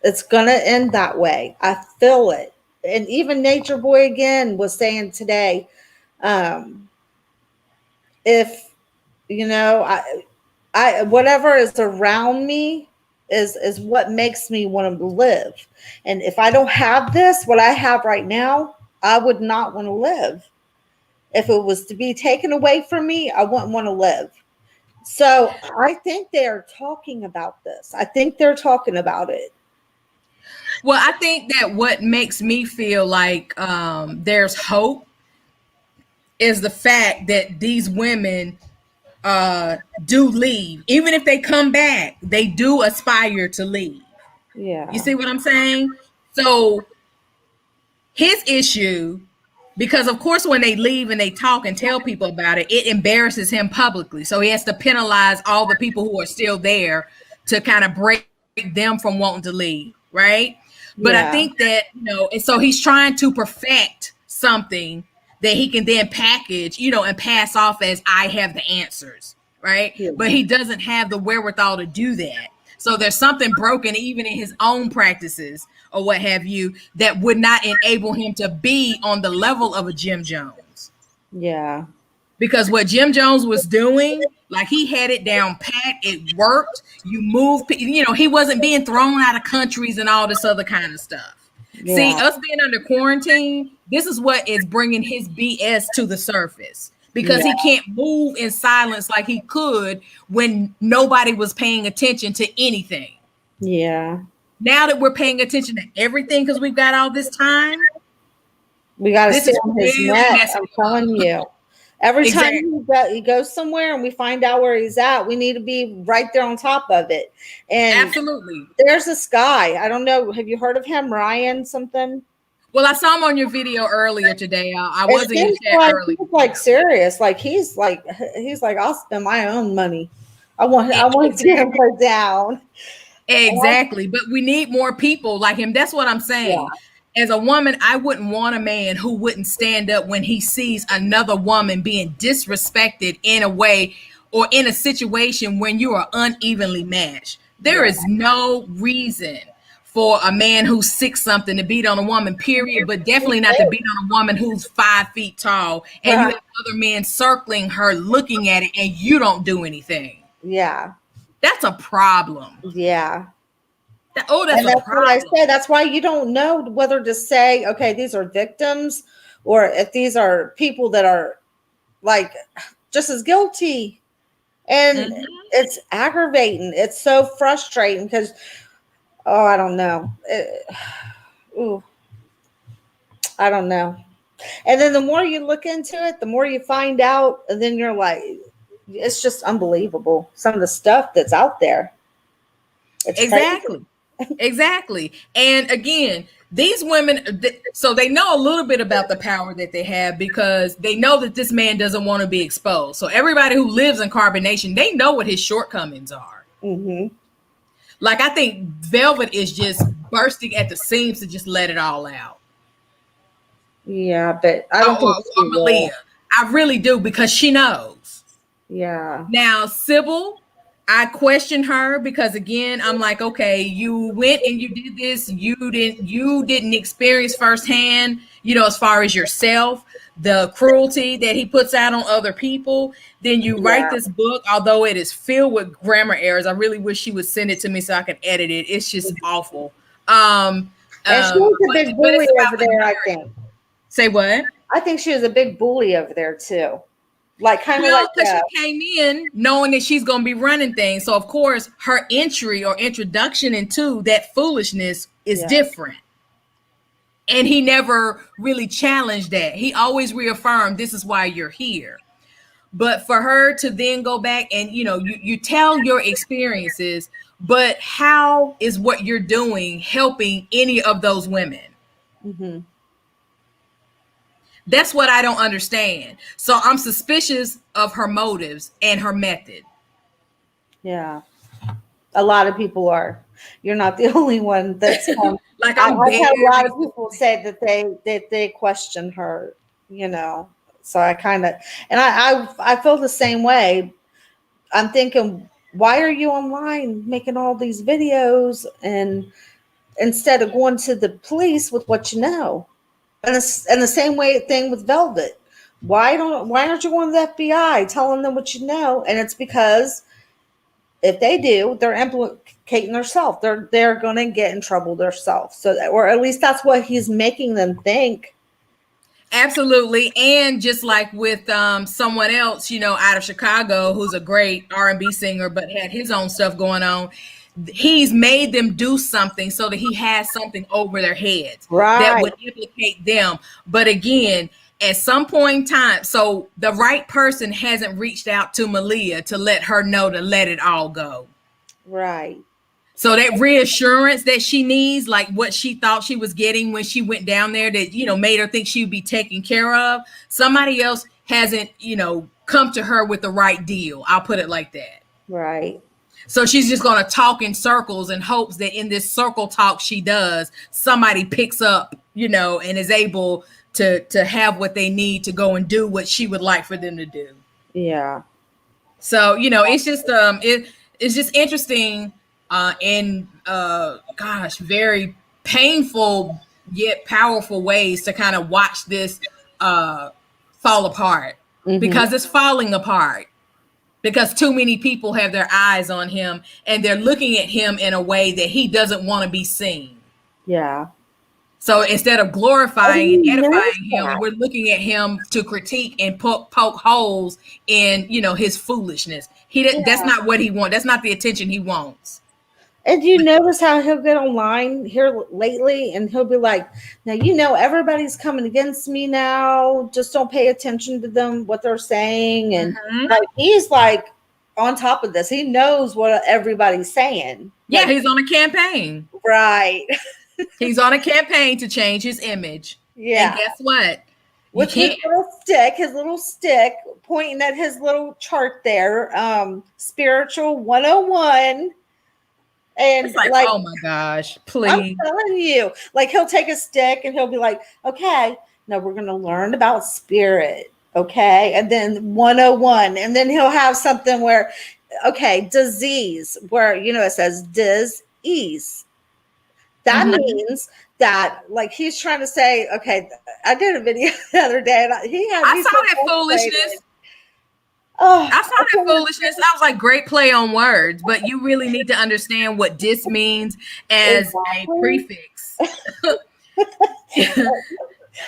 A: It's gonna end that way. I feel it. And even Nature Boy again was saying today, if I whatever is around me is what makes me want to live. And if I don't have this, what I have right now, I would not want to live. If it was to be taken away from me, I wouldn't want to live. So I think they're talking about this. I think they're talking about it.
I: Well, I think that what makes me feel like there's hope is the fact that these women do leave. Even if they come back, they do aspire to leave.
A: Yeah.
I: You see what I'm saying? So his issue Because of course, when they leave and they talk and tell people about it, it embarrasses him publicly. So he has to penalize all the people who are still there to kind of break them from wanting to leave, right? But I
A: Yeah.
I: think that, and so he's trying to perfect something that he can then package, and pass off as I have the answers, right?
A: Yeah.
I: But he doesn't have the wherewithal to do that. So there's something broken even in his own practices or what have you that would not enable him to be on the level of a Jim Jones.
A: Yeah.
I: Because what Jim Jones was doing, like he had it down pat, it worked. You move, he wasn't being thrown out of countries and all this other kind of stuff.
A: Yeah.
I: See, us being under quarantine, this is what is bringing his BS to the surface. Because he can't move in silence like he could when nobody was paying attention to anything.
A: Yeah.
I: Now that we're paying attention to everything because we've got all this time,
A: we got to
I: this
A: stay
I: is
A: on his
I: really
A: neck.
I: messing
A: I'm telling you. Every
I: Exactly.
A: time he goes somewhere and we find out where he's at, we need to be right there on top of it. And
I: Absolutely.
A: there's this guy. I don't know. Have you heard of him? Ryan something?
I: Well, I saw him on your video earlier today. I was in your chat
A: like,
I: earlier.
A: He's like serious. Like he's like, I'll spend my own money. I want to get him put down.
I: Exactly. But we need more people like him. That's what I'm saying. Yeah. As a woman, I wouldn't want a man who wouldn't stand up when he sees another woman being disrespected in a way or in a situation when you are unevenly matched. There is no reason for a man who's 6-something to beat on a woman, period, but definitely not to beat on a woman who's 5 feet tall and you have other men circling her, looking at it, and you don't do anything.
A: Yeah.
I: That's a problem.
A: Yeah.
I: That's
A: a problem. What I said. That's why you don't know whether to say, okay, these are victims, or if these are people that are like just as guilty. And it's aggravating. It's so frustrating because, I don't know. I don't know. And then the more you look into it, the more you find out, and then you're like, it's just unbelievable. Some of the stuff that's out there. It's
I: exactly. Exactly. And again, these women, so they know a little bit about the power that they have because they know that this man doesn't want to be exposed. So everybody who lives in carbonation, they know what his shortcomings are.
A: Mm-hmm.
I: Like, I think Velvet is just bursting at the seams to just let it all out.
A: Yeah, but I don't think
I: or Malia. I really do, because she knows.
A: Yeah.
I: Now, Sybil, I question her because, again, I'm like, okay, you went and you did this. You didn't experience firsthand, as far as yourself, the cruelty that he puts out on other people. Then you write this book, although it is filled with grammar errors. I really wish she would send it to me so I can edit it. It's just awful.
A: And she was a big bully over there, I think.
I: Say what?
A: I think she was a big bully over there too. Like kind of like
I: because she came in knowing that she's going to be running things. So of course her entry or introduction into that foolishness is different. And he never really challenged that. He always reaffirmed, this is why you're here. But for her to then go back and, you tell your experiences, but how is what you're doing helping any of those women?
A: Mm-hmm.
I: That's what I don't understand. So I'm suspicious of her motives and her method.
A: Yeah. A lot of people are. You're not the only one that's
I: like
A: I've had a lot of people say that they question her, So I kind of, and I feel the same way. I'm thinking, why are you online making all these videos and instead of going to the police with what you know? And the same thing with Velvet. Why aren't you going to the FBI telling them what you know? And it's because if they do, they're implicating themselves. They're going to get in trouble themselves. So, or at least that's what he's making them think.
I: Absolutely. And just like with someone else, out of Chicago, who's a great R&B singer, but had his own stuff going on. He's made them do something so that he has something over their heads that would implicate them. But again, at some point in time, so the right person hasn't reached out to Malia to let her know to let it all go.
A: Right.
I: So that reassurance that she needs, like what she thought she was getting when she went down there, that, you know, made her think she would be taken care of. Somebody else hasn't, you know, come to her with the right deal. I'll put it like that.
A: Right.
I: So she's just going to talk in circles and hopes that in this circle talk she does, somebody picks up, you know, and is able to have what they need to go and do what she would like for them to do.
A: Yeah.
I: So, you know, it's just it's just interesting in gosh, very painful yet powerful ways to kind of watch this fall apart, because it's falling apart. Because too many people have their eyes on him and they're looking at him in a way that he doesn't want to be seen.
A: Yeah.
I: So instead of glorifying and edifying him,
A: that.
I: we're looking at him to critique and poke holes in, you know, his foolishness. That's not what he wants. That's not the attention he wants.
A: And do you notice how he'll get online here lately and he'll be like, now, you know, everybody's coming against me now. Just don't pay attention to them, what they're saying. And like, he's like on top of this. He knows what everybody's saying.
I: Yeah,
A: Like,
I: he's on a campaign.
A: right.
I: He's on a campaign to change his image.
A: Yeah.
I: And guess what?
A: With his little stick, pointing at his little chart there, Spiritual 101. And
I: it's like, oh my gosh, please.
A: I'm telling you, like, he'll take a stick and he'll be like, okay, now we're going to learn about spirit. Okay. And then 101. And then he'll have something where, okay, disease, where, you know, it says dis-ease. That means that, like, he's trying to say, okay, I did a video the other day and
I: I saw that foolishness.
A: Oh,
I: I saw that foolishness. I was like, great play on words, but you really need to understand what dis means as a prefix.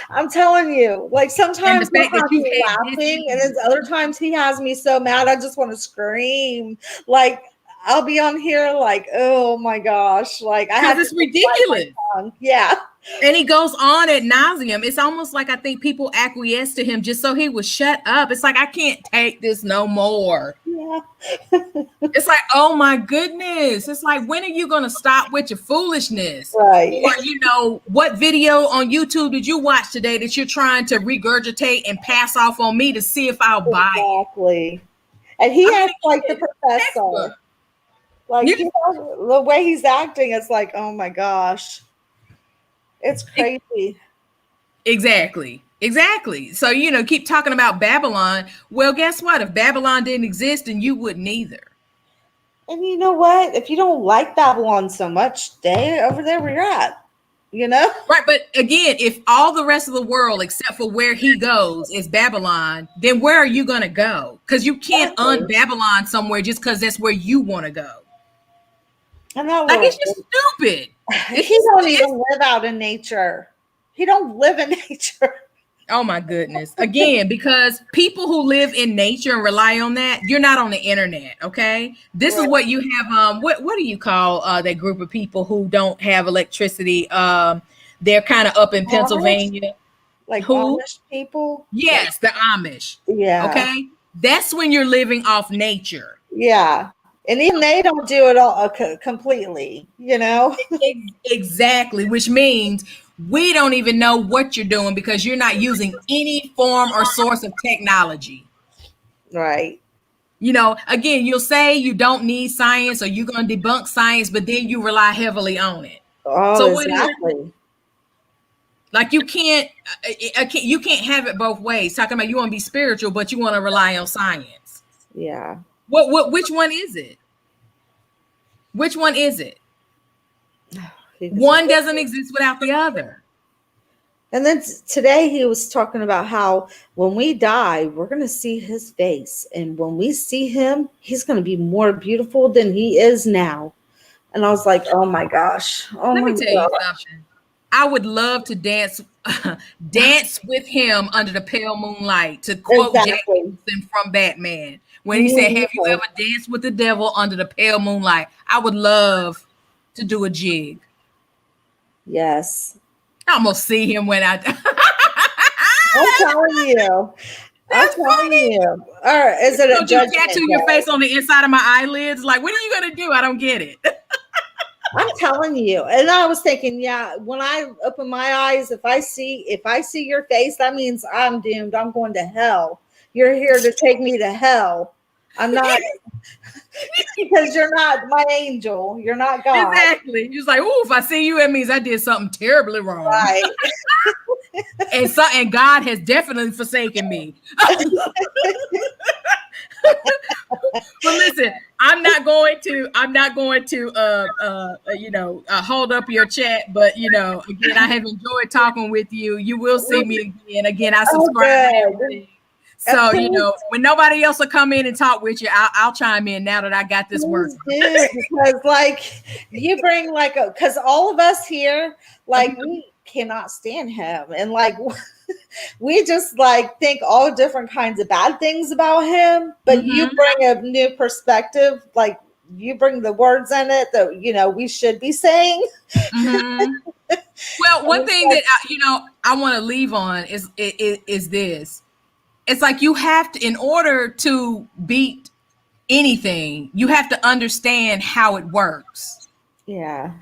A: I'm telling you, like, sometimes
I: the fact that you
A: he's laughing, and then other times he has me so mad I just want to scream. Like, I'll be on here like, oh my gosh, like, I have
I: it's ridiculous.
A: Yeah.
I: And he goes on ad nauseum. It's almost like I think people acquiesce to him just so he would shut up. It's like, I can't take this no more.
A: Yeah.
I: It's like, oh my goodness. It's like, when are you going to stop with your foolishness?
A: Right.
I: Or, you know, what video on YouTube did you watch today that you're trying to regurgitate and pass off on me to see if I'll buy it?
A: Exactly. And he acts like the professor. Like, you know, the way he's acting, it's like, oh my gosh. It's crazy.
I: Exactly. So, you know, keep talking about Babylon. Well, guess what? If Babylon didn't exist, then you wouldn't either.
A: And you know what? If you don't like Babylon so much, stay over there where you're at. You know?
I: Right. But again, if all the rest of the world, except for where he goes, is Babylon, then where are you going to go? Because you can't un-Babylon somewhere just because that's where you want to go.
A: And that
I: like, it's just stupid.
A: He don't even live out in nature. He don't live in nature.
I: Oh my goodness. Again, because people who live in nature and rely on that, you're not on the internet, okay? This is what you have. What do you call that group of people who don't have electricity? They're kind of up in Pennsylvania.
A: Like who? Amish people?
I: Yes, the Amish.
A: Yeah.
I: Okay. That's when you're living off nature.
A: Yeah. And even they don't do it all completely, you know?
I: Exactly, which means we don't even know what you're doing because you're not using any form or source of technology.
A: Right.
I: You know, again, you'll say you don't need science or you're going to debunk science, but then you rely heavily on it.
A: Oh, so exactly.
I: Like you can't have it both ways. Talking about you want to be spiritual, but you want to rely on science.
A: Yeah.
I: Which one is it? Which one is it? One doesn't exist without the other.
A: And then today he was talking about how when we die, we're going to see his face. And when we see him, he's going to be more beautiful than he is now. And I was like, oh my gosh.
I: Let me tell you something. I would love to dance with him under the pale moonlight, to quote Jack Nicholson from Batman. When he said, have you ever danced with the devil under the pale moonlight? I would love to do a jig.
A: Yes.
I: I almost see him when I...
A: I'm telling you.
I: That's funny.
A: All right. Is it a judgment?
I: Tattoo your face on the inside of my eyelids? Like, what are you going to do? I don't get it.
A: I'm telling you. And I was thinking, yeah, when I open my eyes, if I see your face, that means I'm doomed. I'm going to hell. You're here to take me to hell. I'm not because you're not my angel. You're not God.
I: Exactly. You're like, oh, if I see you, it means I did something terribly wrong.
A: Right.
I: And God has definitely forsaken me. But listen, I'm not going to hold up your chat, but again, I have enjoyed talking with you. You will see me again. Again, I subscribe to everything. So, when nobody else will come in and talk with you, I'll chime in now that I got this work.
A: Because you bring because all of us here, we cannot stand him. And we just think all different kinds of bad things about him, but you bring a new perspective. You bring the words in it that, we should be saying.
I: Well, one thing that, I want to leave on is this. It's you have to, in order to beat anything, you have to understand how it works.
A: Yeah.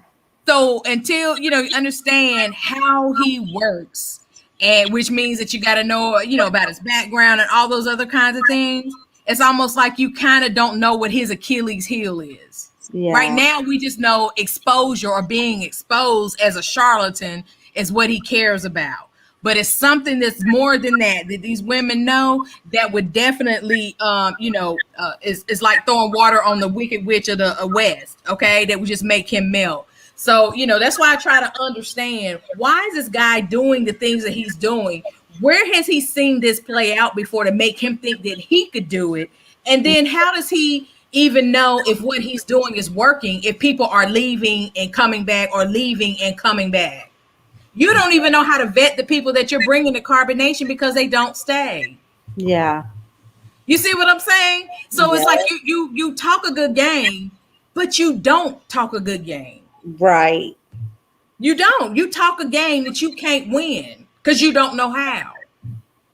I: So until, you understand how he works, and which means that you got to know, about his background and all those other kinds of things, it's almost like you kind of don't know what his Achilles heel is. Yeah. Right now, we just know exposure or being exposed as a charlatan is what he cares about. But it's something that's more than that these women know that would definitely, is like throwing water on the wicked witch of the West, okay? That would just make him melt. So, that's why I try to understand, why is this guy doing the things that he's doing? Where has he seen this play out before to make him think that he could do it? And then how does he even know if what he's doing is working, if people are leaving and coming back or leaving and coming back? You don't even know how to vet the people that you're bringing to carbonation because they don't stay.
A: Yeah.
I: You see what I'm saying? So It's like you talk a good game, but you don't talk a good game.
A: Right.
I: You don't. You talk a game that you can't win because you don't know how.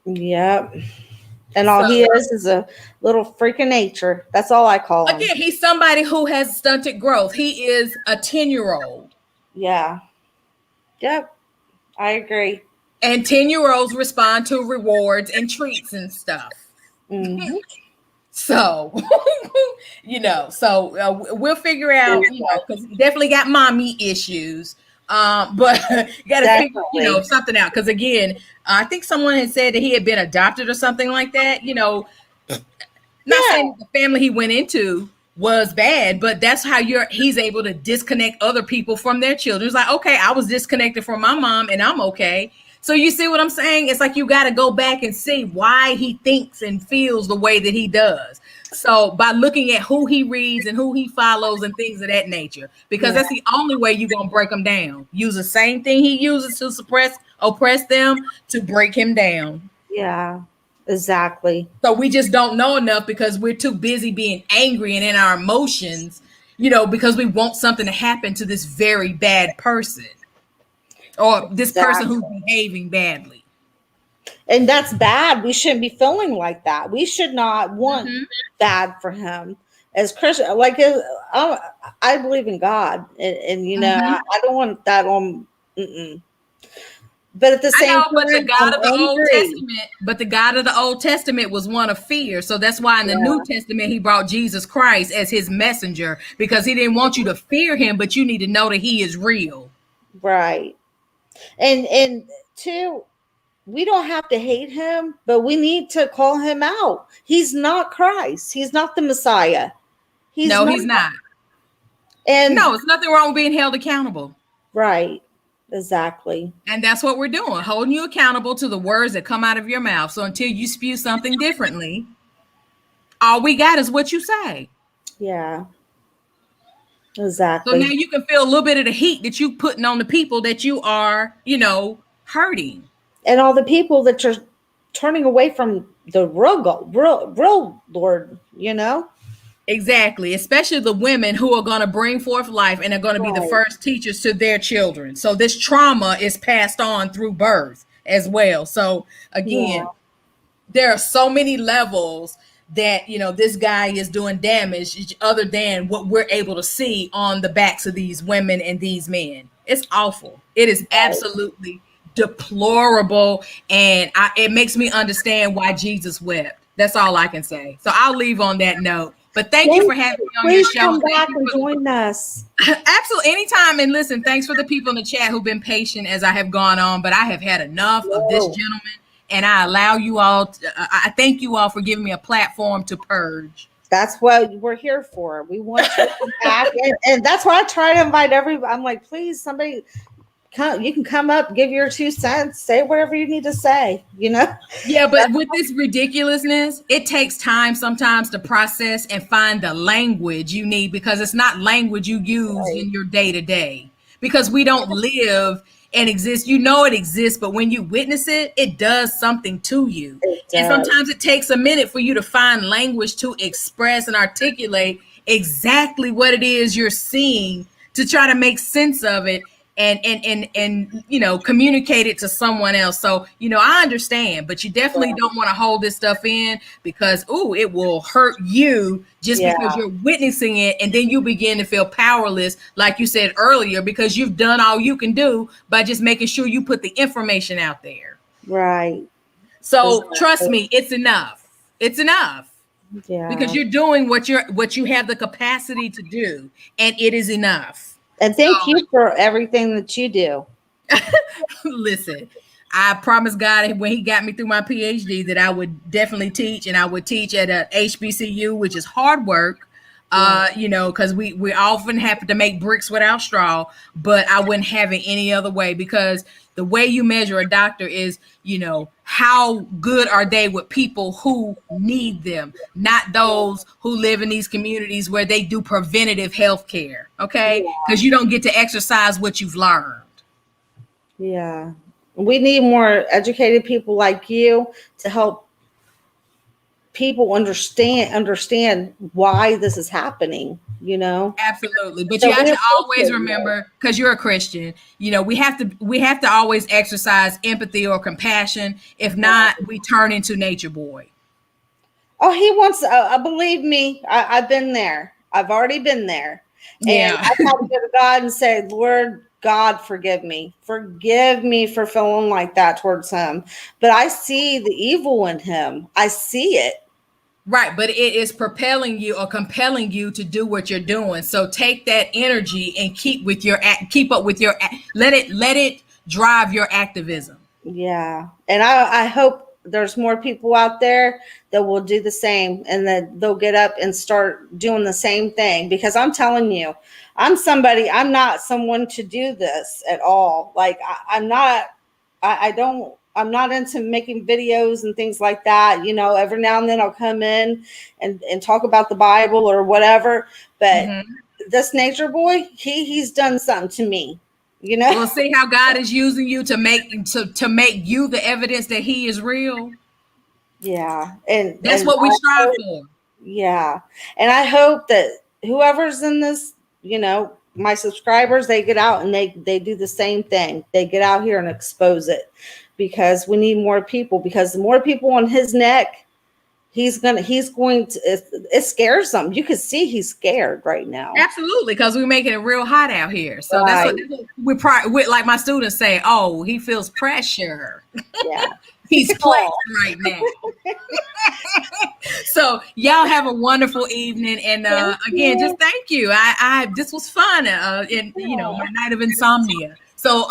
A: Yep. And all he is a little freak of nature. That's all I call him.
I: Again, he's somebody who has stunted growth. He is a 10-year-old.
A: Yeah. Yep. I agree.
I: And 10-year-olds respond to rewards and treats and stuff.
A: Mm-hmm.
I: So, we'll figure out, because he definitely got mommy issues. But you got to figure, something out. Because again, I think someone had said that he had been adopted or something like that. Not saying the family he went into was bad, but that's how he's able to disconnect other people from their children. It's like, okay, I was disconnected from my mom and I'm okay. So you see what I'm saying? It's like you got to go back and see why he thinks and feels the way that he does. So by looking at who he reads and who he follows and things of that nature, because that's the only way you're going to break him down. Use the same thing he uses to oppress them to break him down.
A: Yeah, exactly.
I: So we just don't know enough because we're too busy being angry and in our emotions, because we want something to happen to this very bad person. Or this person who's behaving badly.
A: And that's bad. We shouldn't be feeling like that. We should not want bad for him. As Christian, I believe in God. And I don't want that on. But at the same time,
I: but the God of the Old Testament was one of fear. So that's why in the New Testament, he brought Jesus Christ as his messenger, because he didn't want you to fear him, but you need to know that he is real.
A: Right. And two, we don't have to hate him, but we need to call him out. He's not Christ. He's not the Messiah.
I: He's not. And no, it's nothing wrong with being held accountable.
A: Right. Exactly.
I: And that's what we're doing, holding you accountable to the words that come out of your mouth. So until you spew something differently, all we got is what you say.
A: Yeah. Exactly.
I: So now you can feel a little bit of the heat that you putting on the people that you are, hurting.
A: And all the people that you're turning away from the real Lord,
I: Exactly. Especially the women who are going to bring forth life and are going to be the first teachers to their children. So this trauma is passed on through birth as well. So again, there are so many levels that, you know, this guy is doing damage other than what we're able to see on the backs of these women and these men. It's awful. It is absolutely deplorable. And it makes me understand why Jesus wept. That's all I can say. So I'll leave on that note. But thank you for having me on your
A: Please
I: show.
A: come back and join us.
I: Absolutely. Anytime. And listen, thanks for the people in the chat who've been patient as I have gone on, but I have had enough of this gentleman, and I allow you all, I thank you all for giving me a platform to purge.
A: That's what we're here for. We want you to come back. And that's why I try to invite everybody. I'm like, please, somebody come, you can come up, give your 2 cents, say whatever you need to say, you know?
I: Yeah, but with this ridiculousness, it takes time sometimes to process and find the language you need, because it's not language you use in your day to day, because we don't live and exist. You know it exists, but when you witness it, it does something to you. And sometimes it takes a minute for you to find language to express and articulate exactly what it is you're seeing, to try to make sense of it and you know, communicate it to someone else. So, you know, I understand, but you definitely don't want to hold this stuff in, because it will hurt you just because you're witnessing it, and then you begin to feel powerless, like you said earlier, because you've done all you can do by just making sure you put the information out there.
A: Right.
I: So trust me, it's enough. It's enough.
A: Yeah.
I: Because you're doing what you have the capacity to do, and it is enough.
A: And thank you for everything that you do.
I: Listen, I promised God when he got me through my PhD that I would definitely teach, and I would teach at a HBCU, which is hard work. You know, because we often have to make bricks without straw, but I wouldn't have it any other way, because the way you measure a doctor is, you know, how good are they with people who need them, not those who live in these communities where they do preventative health care. Okay, because you don't get to exercise what you've learned.
A: Yeah, we need more educated people like you to help people understand why this is happening, you know?
I: Absolutely. But
A: So
I: you have
A: we
I: to always remember, because you're a Christian, you know, we have to always exercise empathy or compassion. If not, we turn into nature boy.
A: Oh, he wants, believe me, I've been there. I've already been there. And I've had to go to God and say, Lord God, forgive me. Forgive me for feeling like that towards him. But I see the evil in him. I see it.
I: Right, but it is propelling you or compelling you to do what you're doing. So take that energy and keep up with your, let it drive your activism.
A: Yeah. And I hope there's more people out there that will do the same, and that they'll get up and start doing the same thing, because I'm telling you, I'm not someone to do this at all. Like I'm not into making videos and things like that. You know, every now and then I'll come in and talk about the Bible or whatever. But this nature boy, he's done something to me. You know,
I: we'll see how God is using you to make you the evidence that he is real.
A: Yeah. And
I: that's what we strive for.
A: Yeah. And I hope that whoever's in this, you know, my subscribers, they get out and they do the same thing. They get out here and expose it, because we need more people, because the more people on his neck, he's going to, it scares them. You can see he's scared right now.
I: Absolutely. Because we're making it real hot out here. So that's what we like my students say, oh, he feels pressure.
A: Yeah.
I: He's playing right now. So y'all have a wonderful evening, and again, just thank you. This was fun, and you know, my night of insomnia. So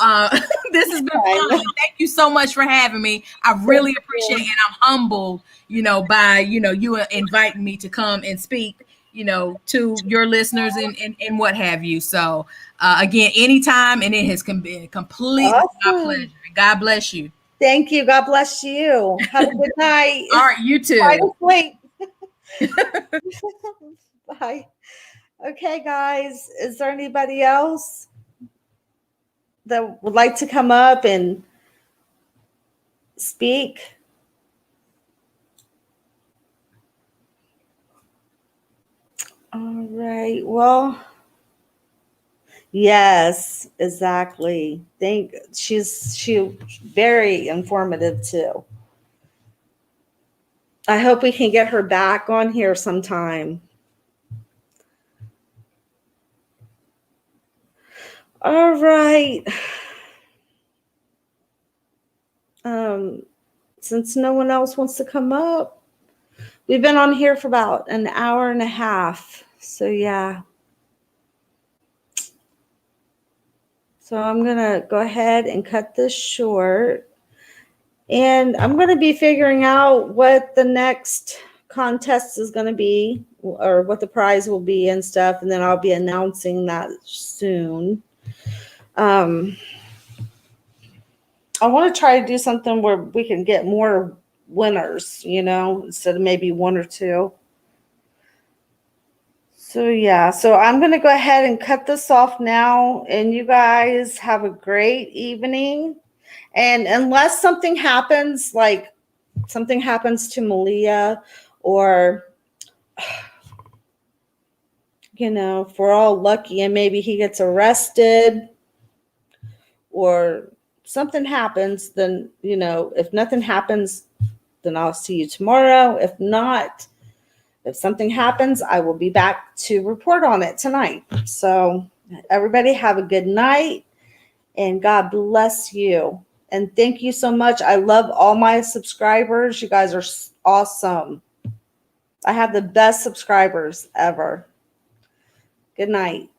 I: this has been fun. Thank you so much for having me. I really appreciate it, and I'm humbled, you know, by you inviting me to come and speak, you know, to your listeners and what have you. So again, anytime, and it has been completely my pleasure. God bless you.
A: Thank you. God bless you. Have a good night.
I: All right, you too.
A: Try to sleep. Bye. Okay, guys. Is there anybody else that would like to come up and speak? All right. Well, yes, exactly. She's very informative too. I hope we can get her back on here sometime. All right. Since no one else wants to come up, we've been on here for about an hour and a half. So yeah. So I'm going to go ahead and cut this short. And I'm going to be figuring out what the next contest is going to be, or what the prize will be and stuff. And then I'll be announcing that soon. I want to try to do something where we can get more winners, you know, instead of maybe one or two. So yeah, so I'm going to go ahead and cut this off now, and you guys have a great evening. And unless something happens, like something happens to Malia, or, you know, if we're all lucky and maybe he gets arrested or something happens, then, you know, if nothing happens, then I'll see you tomorrow. If not, if something happens, I will be back to report on it tonight. So everybody have a good night, and God bless you. And thank you so much. I love all my subscribers. You guys are awesome. I have the best subscribers ever. Good night.